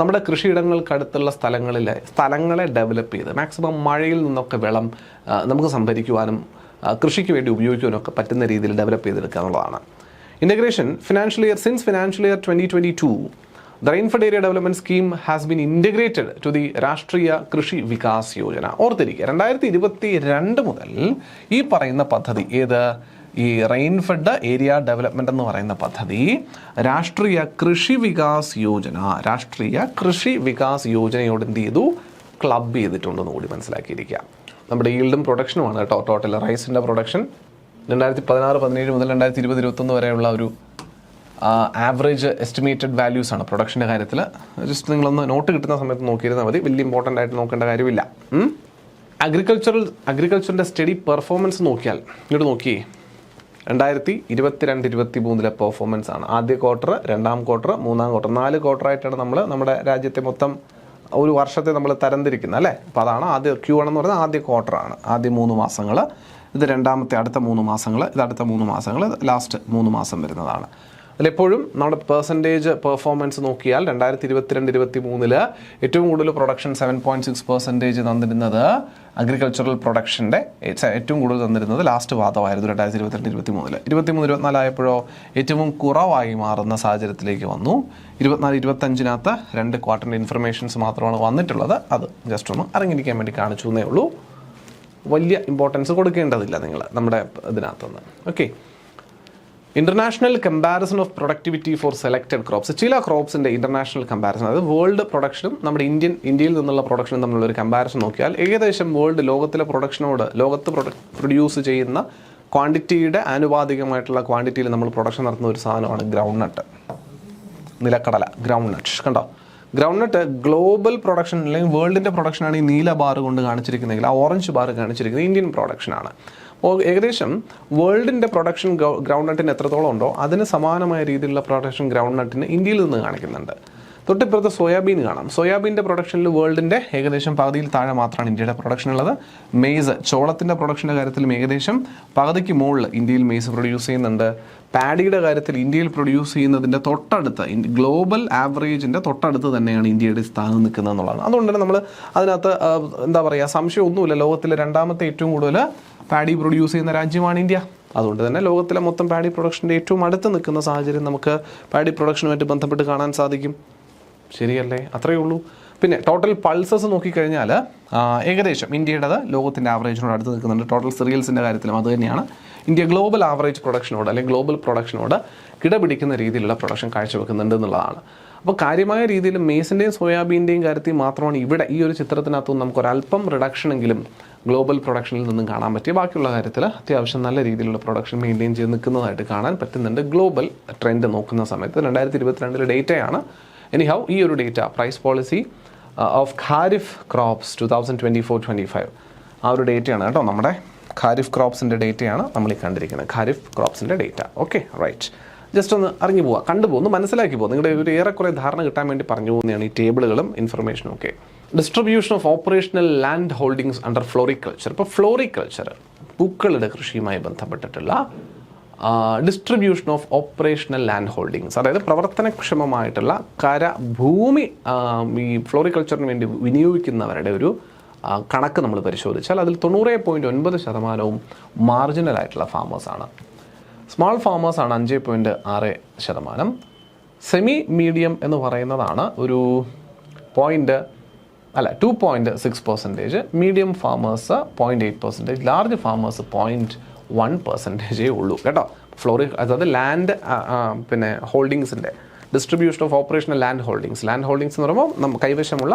നമ്മുടെ കൃഷിയിടങ്ങൾക്കടുത്തുള്ള സ്ഥലങ്ങളെ ഡെവലപ്പ് ചെയ്ത് മാക്സിമം മഴയിൽ നിന്നൊക്കെ വെള്ളം നമുക്ക് സംഭരിക്കുവാനും കൃഷിക്ക് വേണ്ടി ഉപയോഗിക്കുവാനും ഒക്കെ പറ്റുന്ന രീതിയിൽ ഡെവലപ്പ് ചെയ്തെടുക്കുക എന്നുള്ളതാണ്. Integration financial year 2022 the Rainfed Area Development Scheme has been integrated to the രാഷ്ട്രീയ കൃഷി വികാസ് യോജന. ഓർത്തിരിക്കുക 2022 മുതൽ ഈ പറയുന്ന പദ്ധതി ഈ റെയിൻഫെഡ് ഏരിയ ഡെവലപ്മെന്റ് എന്ന് പറയുന്ന പദ്ധതി രാഷ്ട്രീയ കൃഷി വികാസ് യോജനയോട് എന്ത് ചെയ്തു, ക്ലബ് ചെയ്തിട്ടുണ്ടെന്ന് കൂടി മനസ്സിലാക്കിയിരിക്കുക. നമ്മുടെ ഈൽഡും പ്രൊഡക്ഷനുമാണ് കേട്ടോ ടോട്ടൽ റൈസിൻ്റെ പ്രൊഡക്ഷൻ 2016-17 മുതൽ 2020-21 വരെയുള്ള ഒരു ആവറേജ് എസ്റ്റിമേറ്റഡ് വാല്യൂസ് ആണ് പ്രൊഡക്ഷൻ്റെ കാര്യത്തിൽ. ജസ്റ്റ് നിങ്ങളൊന്ന് നോട്ട് കിട്ടുന്ന സമയത്ത് നോക്കിയിരുന്നാൽ മതി, വലിയ ഇമ്പോർട്ടൻ്റ് ആയിട്ട് നോക്കേണ്ട കാര്യമില്ല. അഗ്രികൾച്ചറിൻ്റെ സ്റ്റഡി പെർഫോമൻസ് നോക്കിയാൽ ഇങ്ങോട്ട് നോക്കിയേ, 2022-23 പെർഫോമൻസ് ആണ്. ആദ്യ ക്വാർട്ടർ, രണ്ടാം ക്വാർട്ടർ, മൂന്നാം ക്വാർട്ടർ, 4 ക്വാർട്ടറായിട്ടാണ് നമ്മൾ നമ്മുടെ രാജ്യത്തെ മൊത്തം ഒരു വർഷത്തെ നമ്മൾ തരംതിരിക്കുന്നത് അല്ലേ. അപ്പോൾ അതാണ് Q1 എന്ന് പറയുന്നത് ആദ്യ ക്വാർട്ടറാണ്, ആദ്യ 3 മാസങ്ങൾ. ഇത് രണ്ടാമത്തെ അടുത്ത 3 മാസങ്ങൾ, ഇത് അടുത്ത 3 മാസങ്ങൾ, ലാസ്റ്റ് 3 മാസം വരുന്നതാണ്. അതിലെപ്പോഴും നമ്മുടെ പെർഫോമൻസ് നോക്കിയാൽ 2022-23 ഏറ്റവും കൂടുതൽ പ്രൊഡക്ഷൻ 7.6% തന്നിരുന്നത് അഗ്രികൾച്ചറൽ പ്രൊഡക്ഷൻ്റെ ഏറ്റവും കൂടുതൽ തന്നിരുന്നത് ലാസ്റ്റ് പാദമായിരുന്നു 2022-23. 23-24 ആയപ്പോഴോ ഏറ്റവും കുറവായി മാറുന്ന സാഹചര്യത്തിലേക്ക് വന്നു. 24-25 2 ക്വാർട്ടറിൻ്റെ ഇൻഫർമേഷൻസ് മാത്രമാണ് വന്നിട്ടുള്ളത്. അത് ജസ്റ്റ് ഒന്ന് അറിഞ്ഞിരിക്കാൻ വേണ്ടി കാണിച്ചു എന്നേ ഉള്ളൂ. വലിയ ഇമ്പോർട്ടൻസ് കൊടുക്കേണ്ടതില്ല നിങ്ങൾ നമ്മുടെ ഇതിനകത്തുനിന്ന്. Okay, international comparison of productivity for selected crops. ചില ക്രോപ്സിൻ്റെ ഇന്റർനാഷണൽ കമ്പാരിസൺ, അതായത് വേൾഡ് പ്രൊഡക്ഷനും നമ്മുടെ ഇന്ത്യയിൽ നിന്നുള്ള പ്രൊഡക്ഷനും തമ്മിലുള്ള ഒരു കമ്പാരിസൺ നോക്കിയാൽ ഏകദേശം ലോകത്തിലെ പ്രൊഡക്ഷനോട് പ്രൊഡ്യൂസ് ചെയ്യുന്ന ക്വാണ്ടിറ്റിയുടെ ആനുപാതികമായിട്ടുള്ള ക്വാണ്ടിറ്റിയിൽ നമ്മൾ പ്രൊഡക്ഷൻ നടത്തുന്ന ഒരു സാധനമാണ് ഗ്രൗണ്ട് നട്ട്, നിലക്കടല, ഗ്രൗണ്ട് നട്ട്. കണ്ടോ, ഗ്രൗണ്ട് നട്ട് ഗ്ലോബൽ പ്രൊഡക്ഷൻ അല്ലെങ്കിൽ വേൾഡിൻ്റെ പ്രൊഡക്ഷനാണ് ഈ നീല ബാർ കൊണ്ട് കാണിച്ചിരിക്കുന്നതെങ്കിൽ ആ ഓറഞ്ച് ബാർ കാണിച്ചിരിക്കുന്നത് ഇന്ത്യൻ പ്രൊഡക്ഷനാണ്. അപ്പോൾ ഏകദേശം വേൾഡിൻ്റെ പ്രൊഡക്ഷൻ ഗ്രൗണ്ട് നട്ടിന് എത്രത്തോളം ഉണ്ടോ അതിന് സമാനമായ രീതിയിലുള്ള പ്രൊഡക്ഷൻ ഗ്രൗണ്ട് നട്ടിന് ഇന്ത്യയിൽ നിന്ന് കാണിക്കുന്നുണ്ട്. തൊട്ടിപ്പുറത്ത് സോയാബീൻ കാണാം. സോയാബീൻ്റെ പ്രൊഡക്ഷനിൽ വേൾഡിൻ്റെ ഏകദേശം പകുതിയിൽ താഴെ മാത്രമാണ് ഇന്ത്യയുടെ പ്രൊഡക്ഷൻ ഉള്ളത്. മെയ്സ്, ചോളത്തിൻ്റെ പ്രൊഡക്ഷൻ്റെ കാര്യത്തിലും ഏകദേശം പകുതിക്ക് മുകളിൽ ഇന്ത്യയിൽ മെയ്സ് പ്രൊഡ്യൂസ് ചെയ്യുന്നുണ്ട്. പാഡിയുടെ കാര്യത്തിൽ ഇന്ത്യയിൽ പ്രൊഡ്യൂസ് ചെയ്യുന്നതിൻ്റെ തൊട്ടടുത്ത് ഗ്ലോബൽ ആവറേജിൻ്റെ തൊട്ടടുത്ത് തന്നെയാണ് ഇന്ത്യയുടെ സ്ഥാനം നിൽക്കുന്നത് എന്നുള്ളതാണ്. അതുകൊണ്ട് തന്നെ നമ്മൾ അതിനകത്ത് എന്താ പറയുക, സംശയമൊന്നുമില്ല, ലോകത്തിലെ രണ്ടാമത്തെ ഏറ്റവും കൂടുതൽ പാഡി പ്രൊഡ്യൂസ് ചെയ്യുന്ന രാജ്യമാണ് ഇന്ത്യ. അതുകൊണ്ട് തന്നെ ലോകത്തിലെ മൊത്തം പാഡി പ്രൊഡക്ഷൻ്റെ ഏറ്റവും അടുത്ത് നിൽക്കുന്ന സാഹചര്യം നമുക്ക് പാഡി പ്രൊഡക്ഷനുമായിട്ട് ബന്ധപ്പെട്ട് കാണാൻ സാധിക്കും. ശരിയല്ലേ? അത്രയേ ഉള്ളൂ. പിന്നെ ടോട്ടൽ പൾസസ് നോക്കിക്കഴിഞ്ഞാൽ ഏകദേശം ഇന്ത്യയുടേത് ലോകത്തിൻ്റെ ആവറേജിനോട് അടുത്ത് നിൽക്കുന്നുണ്ട്. ടോട്ടൽ സിറിയൽസിൻ്റെ കാര്യത്തിലും അത് തന്നെയാണ്. ഇന്ത്യ ഗ്ലോബൽ ആവറേജ് പ്രൊഡക്ഷനോട് അല്ലെങ്കിൽ ഗ്ലോബൽ പ്രൊഡക്ഷനോട് കിടപിടിക്കുന്ന രീതിയിലുള്ള പ്രൊഡക്ഷൻ കാഴ്ചവെക്കുന്നുണ്ട് എന്നുള്ളതാണ്. അപ്പോൾ കാര്യമായ രീതിയിൽ മെയ്സിൻ്റെയും സോയാബീൻ്റെയും കാര്യത്തിൽ മാത്രമാണ് ഇവിടെ ഈ ഒരു ചിത്രത്തിനകത്തും നമുക്കൊരല്പം റിഡക്ഷനെങ്കിലും ഗ്ലോബൽ പ്രൊഡക്ഷനിൽ നിന്നും കാണാൻ പറ്റിയ. ബാക്കിയുള്ള കാര്യത്തിൽ അത്യാവശ്യം നല്ല രീതിയിലുള്ള പ്രൊഡക്ഷൻ മെയിൻറ്റെയിൻ ചെയ്ത് നിൽക്കുന്നതായിട്ട് കാണാൻ പറ്റുന്നുണ്ട്. ഗ്ലോബൽ ട്രെൻഡ് നോക്കുന്ന സമയത്ത് 2022 ഡേറ്റയാണ്. എനിഹൗ ഈ ഒരു data price policy of kharif crops 2024-25 ആ ഒരു ഡേറ്റയാണ് കേട്ടോ. നമ്മുടെ ഖാരിഫ് ക്രോപ്സിൻ്റെ ഡേറ്റയാണ് നമ്മൾ ഈ കണ്ടിരിക്കുന്നത്, ഖാരിഫ് ക്രോപ്സിൻ്റെ ഡേറ്റ. Okay, right. ജസ്റ്റ് ഒന്ന് അറിഞ്ഞു പോവുക, കണ്ടുപോകുന്നു, മനസ്സിലാക്കി പോകും. നിങ്ങളുടെ ഒരു ഏറെക്കുറെ ധാരണ കിട്ടാൻ വേണ്ടി പറഞ്ഞു പോകുന്നതാണ് ഈ ടേബിളുകളും ഇൻഫർമേഷനും ഒക്കെ. Distribution of operational land holdings under floriculture. ഇപ്പോൾ ഫ്ലോറിക്കൾച്ചർ പൂക്കളുടെ കൃഷിയുമായി ബന്ധപ്പെട്ടിട്ടുള്ള distribution of operational land holdings, അതായത് പ്രവർത്തനക്ഷമമായിട്ടുള്ള ഭൂമി ഈ ഫ്ലോറിക്കൾച്ചറിന് വേണ്ടി വിനിയോഗിക്കുന്നവരുടെ ഒരു കണക്ക് നമ്മൾ പരിശോധിച്ചാൽ അതിൽ 90.9% മാർജിനലായിട്ടുള്ള ഫാമേഴ്സാണ്. സ്മാൾ ഫാമേഴ്സാണ് 5.6%. സെമി മീഡിയം എന്ന് പറയുന്നതാണ് ഒരു 2.6%. Medium farmers 0.8%. ലാർജ് ഫാമേഴ്സ് 0.1% ഉള്ളൂ കേട്ടോ. അതായത് ലാൻഡ് പിന്നെ ഹോൾഡിങ്സിൻ്റെ distribution of operational land holdings എന്ന് പറയുമ്പോൾ നമ്മൾ കൈവശമുള്ള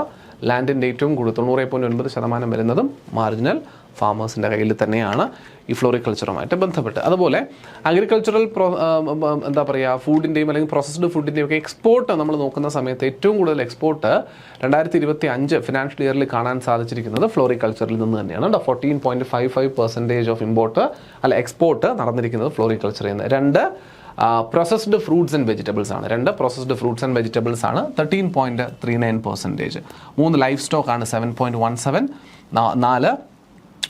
ലാൻഡിൻ്റെ ഏറ്റവും കൂടുതൽ 90.9% വരുന്നതും മാർജിനൽ ഫാമേഴ്സിൻ്റെ കയ്യിൽ തന്നെയാണ് ഈ ഫ്ലോറിക്കൾച്ചറുമായിട്ട് ബന്ധപ്പെട്ട്. അതുപോലെ അഗ്രികൾച്ചറൽ എന്താ പറയുക ഫുഡിൻ്റെയും അല്ലെങ്കിൽ പ്രോസസ്ഡ് ഫുഡിൻ്റെയും ഒക്കെ എക്സ്പോർട്ട് നമ്മൾ നോക്കുന്ന സമയത്ത് ഏറ്റവും കൂടുതൽ എക്സ്പോർട്ട് 2025 ഫിനാൻഷ്യൽ ഇയറിൽ കാണാൻ സാധിച്ചിരിക്കുന്നത് ഫ്ലോറിക്കൾച്ചറിൽ നിന്ന് തന്നെയാണ്. 14.55% ഓഫ് എക്സ്പോർട്ട് നടന്നിരിക്കുന്നത് ഫ്ലോറിക്കൾച്ചറിൽ നിന്ന്. 2 പ്രോസസ്ഡ് ഫ്രൂട്ട്സ് ആൻഡ് വെജിറ്റബിൾസ് ആണ്. 13.39%. 3 ലൈഫ് സ്റ്റോക്ക് ആണ് 7.17. 4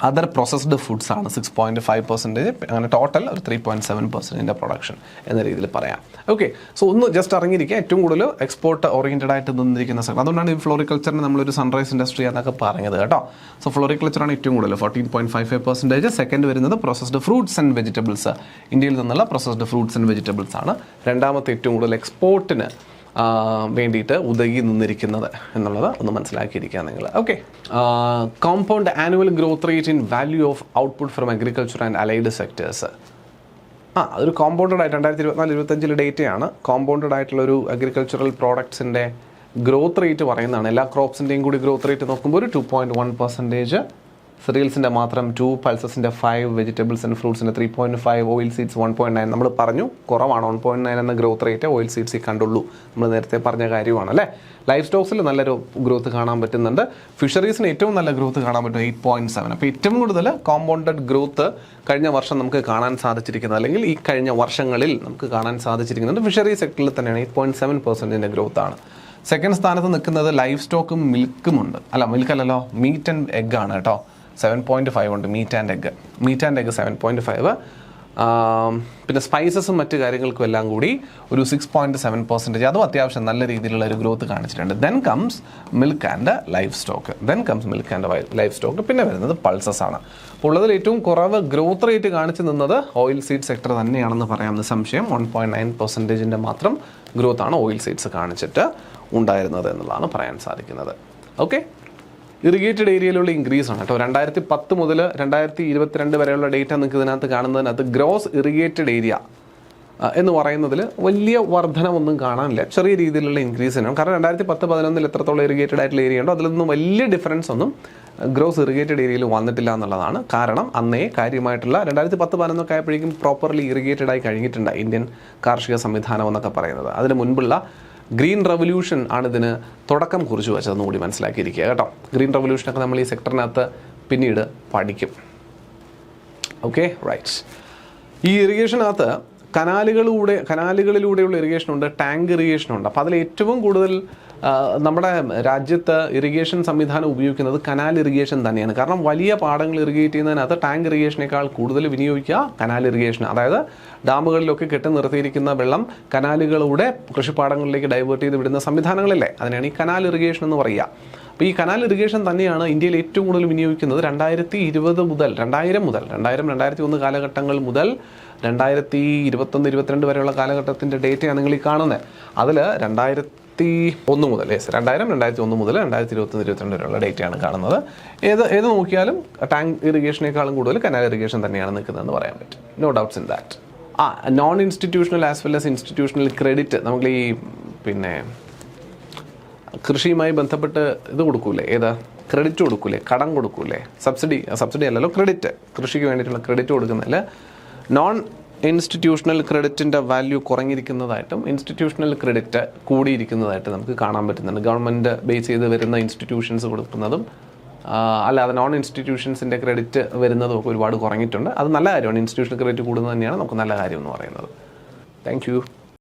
അതർ പ്രോസസ്ഡ് ഫുഡ്സ് ആണ് 6.5%, അങ്ങനെ ടോട്ടൽ ഒരു 3.7% പ്രൊഡക്ഷൻ എന്ന രീതിയിൽ പറയാം. ഓക്കെ, സോ ഒന്ന് ജസ്റ്റ് അറിഞ്ഞിരിക്കുക, ഏറ്റവും കൂടുതൽ എക്സ്പോർട്ട് ഓറിയൻറ്റഡ് ആയിട്ട് നിന്നിരിക്കുന്ന സെക്ടർ. അതുകൊണ്ടാണ് ഈ ഫ്ലോറിക്കൾച്ചറിന് നമ്മളൊരു സൺറൈസ് ഇൻഡസ്ട്രി എന്നൊക്കെ പറഞ്ഞത് കേട്ടോ. സോ ഫ്ലോറിക്കൾച്ചറാണ് ഏറ്റവും കൂടുതൽ 14.55%. സെക്കൻഡ് വരുന്നത് പ്രോസസ്ഡ് ഫ്രൂട്ട്സ് ആൻഡ് വെജിറ്റബിൾസ്, ഇന്ത്യയിൽ നിന്നുള്ള പ്രോസസ്ഡ് ഫ്രൂട്ട്സ് ആൻഡ് വെജിറ്റബിൾസ് ആണ് രണ്ടാമത്തെ ഏറ്റവും കൂടുതൽ എക്സ്പോർട്ടിന് വേണ്ടിയിട്ട് ഉതകി നിന്നിരിക്കുന്നത് എന്നുള്ളത് ഒന്ന് മനസ്സിലാക്കിയിരിക്കുക നിങ്ങൾ. Okay, compound annual growth rate in value of output from agriculture and allied sectors. അതൊരു കോമ്പൗണ്ടഡ് ആയിട്ട് 2024-25 ഡേറ്റയാണ്. കോമ്പൗണ്ടഡ് ആയിട്ടുള്ളൊരു അഗ്രികൾച്ചറൽ പ്രോഡക്ട്സിൻ്റെ ഗ്രോത്ത് റേറ്റ് പറയുന്നതാണ്. എല്ലാ ക്രോപ്സിൻ്റെയും കൂടി ഗ്രോത്ത് റേറ്റ് നോക്കുമ്പോൾ ഒരു 2.1%, സിറിയൽസിൻ്റെ മാത്രം 2, പൾസസിൻ്റെ 5, വെജിറ്റബിൾസ് ആൻഡ് ഫ്രൂട്ട്സിൻ്റെ 3.5, ഓയിൽ സീഡ്സ് 1.9. നമ്മൾ പറഞ്ഞു കുറവാണ് 1.9 എന്ന ഗ്രോത്ത് റേറ്റ് ഓയിൽ സീഡ്സിൽ കണ്ടുള്ളൂ. നമ്മൾ നേരത്തെ പറഞ്ഞ കാര്യമാണ് അല്ലേ. ലൈഫ് സ്റ്റോക്സിൽ നല്ലൊരു ഗ്രോത്ത് കാണാൻ പറ്റുന്നുണ്ട്. ഫിഷറീസിന് ഏറ്റവും നല്ല ഗ്രോത്ത് കാണാൻ പറ്റും 8.7. അപ്പോൾ ഏറ്റവും കൂടുതൽ കോമ്പൗണ്ടഡ് ഗ്രോത്ത് കഴിഞ്ഞ വർഷം നമുക്ക് കാണാൻ സാധിച്ചിരിക്കുന്നത്, അല്ലെങ്കിൽ ഈ കഴിഞ്ഞ വർഷങ്ങളിൽ നമുക്ക് കാണാൻ സാധിച്ചിരിക്കുന്നത് ഫിഷറി സെക്ടറിൽ തന്നെയാണ്. 8.7% ഗ്രോത്ത് ആണ്. സെക്കൻഡ് സ്ഥാനത്ത് നിൽക്കുന്നത് ലൈഫ് സ്റ്റോക്കും മിൽക്കുമുണ്ട്. മിൽക്കല്ലല്ലോ, മീറ്റ് ആൻഡ് എഗ് ആണ് കേട്ടോ. 7.5 ഉണ്ട് മീറ്റ് ആൻഡ് എഗ് 7.5. പിന്നെ സ്പൈസസും മറ്റു കാര്യങ്ങൾക്കും എല്ലാം കൂടി ഒരു 6.7%. അതും അത്യാവശ്യം നല്ല രീതിയിലുള്ള ഒരു ഗ്രോത്ത് കാണിച്ചിട്ടുണ്ട്. Then comes milk and life stock. പിന്നെ വരുന്നത് പൾസസ് ആണ്. അപ്പോൾ ഉള്ളതിൽ ഏറ്റവും കുറവ് ഗ്രോത്ത് റേറ്റ് കാണിച്ചു നിന്നത് ഓയിൽ സീഡ് സെക്ടർ തന്നെയാണെന്ന് പറയാമെന്ന് സംശയം. 1.9% മാത്രം ഗ്രോത്ത് ആണ് ഓയിൽ സീഡ്സ് കാണിച്ചിട്ട് ഉണ്ടായിരുന്നത് എന്നുള്ളതാണ് പറയാൻ സാധിക്കുന്നത്. ഓക്കെ, ഇറിഗേറ്റഡ് ഏരിയയിലുള്ള ഇൻക്രീസ് ആണ് കേട്ടോ. 2010 മുതൽ 2022 വരെയുള്ള ഡേറ്റ നിങ്ങൾക്ക് ഇതിനകത്ത് കാണുന്നതിനകത്ത് ഗ്രോസ് ഇറിഗേറ്റഡ് ഏരിയ എന്ന് പറയുന്നതിൽ വലിയ വർധനമൊന്നും കാണാനില്ല. ചെറിയ രീതിയിലുള്ള ഇൻക്രീസ് തന്നെയാണ്. കാരണം 2010-11 എത്രത്തോളം ഇറിഗേറ്റഡ് ആയിട്ടുള്ള ഏരിയ ഉണ്ടോ അതിലൊന്നും വലിയ ഡിഫറൻസ് ഒന്നും ഗ്രോസ് ഇറിഗേറ്റഡ് ഏരിയയിൽ വന്നിട്ടില്ല എന്നുള്ളതാണ്. കാരണം അന്നേ കാര്യമായിട്ടുള്ള 2010-11 ആയപ്പോഴേക്കും പ്രോപ്പർലി ഇറിഗേറ്റഡ് ആയി കഴിഞ്ഞിട്ടുണ്ട് ഇന്ത്യൻ കാർഷിക സംവിധാനം എന്നൊക്കെ പറയുന്നത്. അതിന് മുൻപുള്ള ഗ്രീൻ റവല്യൂഷൻ ആണ് ഇതിന് തുടക്കം കുറിച്ച് വെച്ചതെന്ന് കൂടി മനസ്സിലാക്കിയിരിക്കുക കേട്ടോ. ഗ്രീൻ റവല്യൂഷനൊക്കെ നമ്മൾ ഈ സെക്ടറിനകത്ത് പിന്നീട് പഠിക്കും. Okay, right. ഈ ഇറിഗേഷനകത്ത് കനാലുകളിലൂടെയുള്ള ഇറിഗേഷൻ ഉണ്ട്, ടാങ്ക് ഇറിഗേഷൻ ഉണ്ട്. അപ്പോൾ അതിൽ ഏറ്റവും കൂടുതൽ നമ്മുടെ രാജ്യത്ത് ഇറിഗേഷൻ സംവിധാനം ഉപയോഗിക്കുന്നത് കനാൽ ഇറിഗേഷൻ തന്നെയാണ്. കാരണം വലിയ പാടങ്ങൾ ഇറിഗേറ്റ് ചെയ്യുന്നതിനകത്ത് ടാങ്ക് ഇറിഗേഷനേക്കാൾ കൂടുതൽ വിനിയോഗിക്കുക കനാൽ ഇറിഗേഷൻ. അതായത് ഡാമുകളിലൊക്കെ കെട്ടി നിർത്തിയിരിക്കുന്ന വെള്ളം കനാലുകളിലൂടെ കൃഷിപ്പാടങ്ങളിലേക്ക് ഡൈവേർട്ട് ചെയ്ത് വിടുന്ന സംവിധാനങ്ങളില്ലേ, അതിനാണ് ഈ കനാൽ ഇറിഗേഷൻ എന്ന് പറയുക. അപ്പോൾ ഈ കനാൽ ഇറിഗേഷൻ തന്നെയാണ് ഇന്ത്യയിൽ ഏറ്റവും കൂടുതൽ വിനിയോഗിക്കുന്നത്. 2020 മുതൽ 2001 കാലഘട്ടങ്ങൾ മുതൽ 2021-22 വരെയുള്ള കാലഘട്ടത്തിൻ്റെ ഡേറ്റയാണ് നിങ്ങൾ ഈ കാണുന്നത്. അതിൽ 2001 മുതൽ 2021-2022 വരെയുള്ള ഡേറ്റയാണ് കാണുന്നത്. ഏത് നോക്കിയാലും ടാങ്ക് ഇറിഗേഷനേക്കാളും കൂടുതൽ കനാൽ ഇറിഗേഷൻ തന്നെയാണ് നിൽക്കുന്നതെന്ന് പറയാൻ പറ്റും. No doubts in that. Non institutional as well as institutional credit, നമ്മൾ ഈ പിന്നെ കൃഷിയുമായി ബന്ധപ്പെട്ട് ഇത് കൊടുക്കൂലേ, ക്രെഡിറ്റ് കൊടുക്കൂലേ, കടം കൊടുക്കൂലേ, സബ്സിഡി അല്ലല്ലോ, ക്രെഡിറ്റ്, കൃഷിക്ക് വേണ്ടിയിട്ടുള്ള ക്രെഡിറ്റ് കൊടുക്കുന്നതിൽ നോൺ ഇൻസ്റ്റിറ്റ്യൂഷണൽ ക്രെഡിറ്റിൻ്റെ വാല്യൂ കുറഞ്ഞിരിക്കുന്നതായിട്ടും ഇൻസ്റ്റിറ്റ്യൂഷണൽ ക്രെഡിറ്റ് കൂടിയിരിക്കുന്നതായിട്ട് നമുക്ക് കാണാൻ പറ്റുന്നുണ്ട്. ഗവൺമെൻറ് ബേസ് ചെയ്ത് വരുന്ന ഇൻസ്റ്റിറ്റ്യൂഷൻസ് കൊടുക്കുന്നതും അല്ലാതെ നോൺ ഇൻസ്റ്റിറ്റ്യൂഷൻസിൻ്റെ ക്രെഡിറ്റ് വരുന്നതും ഒക്കെ ഒരുപാട് കുറഞ്ഞിട്ടുണ്ട്. അത് നല്ല കാര്യമാണ്. ഇൻസ്റ്റിറ്റ്യൂഷണൽ ക്രെഡിറ്റ് കൂടുന്നത് തന്നെയാണ് നമുക്ക് നല്ല കാര്യം എന്ന് പറയുന്നത്. Thank you.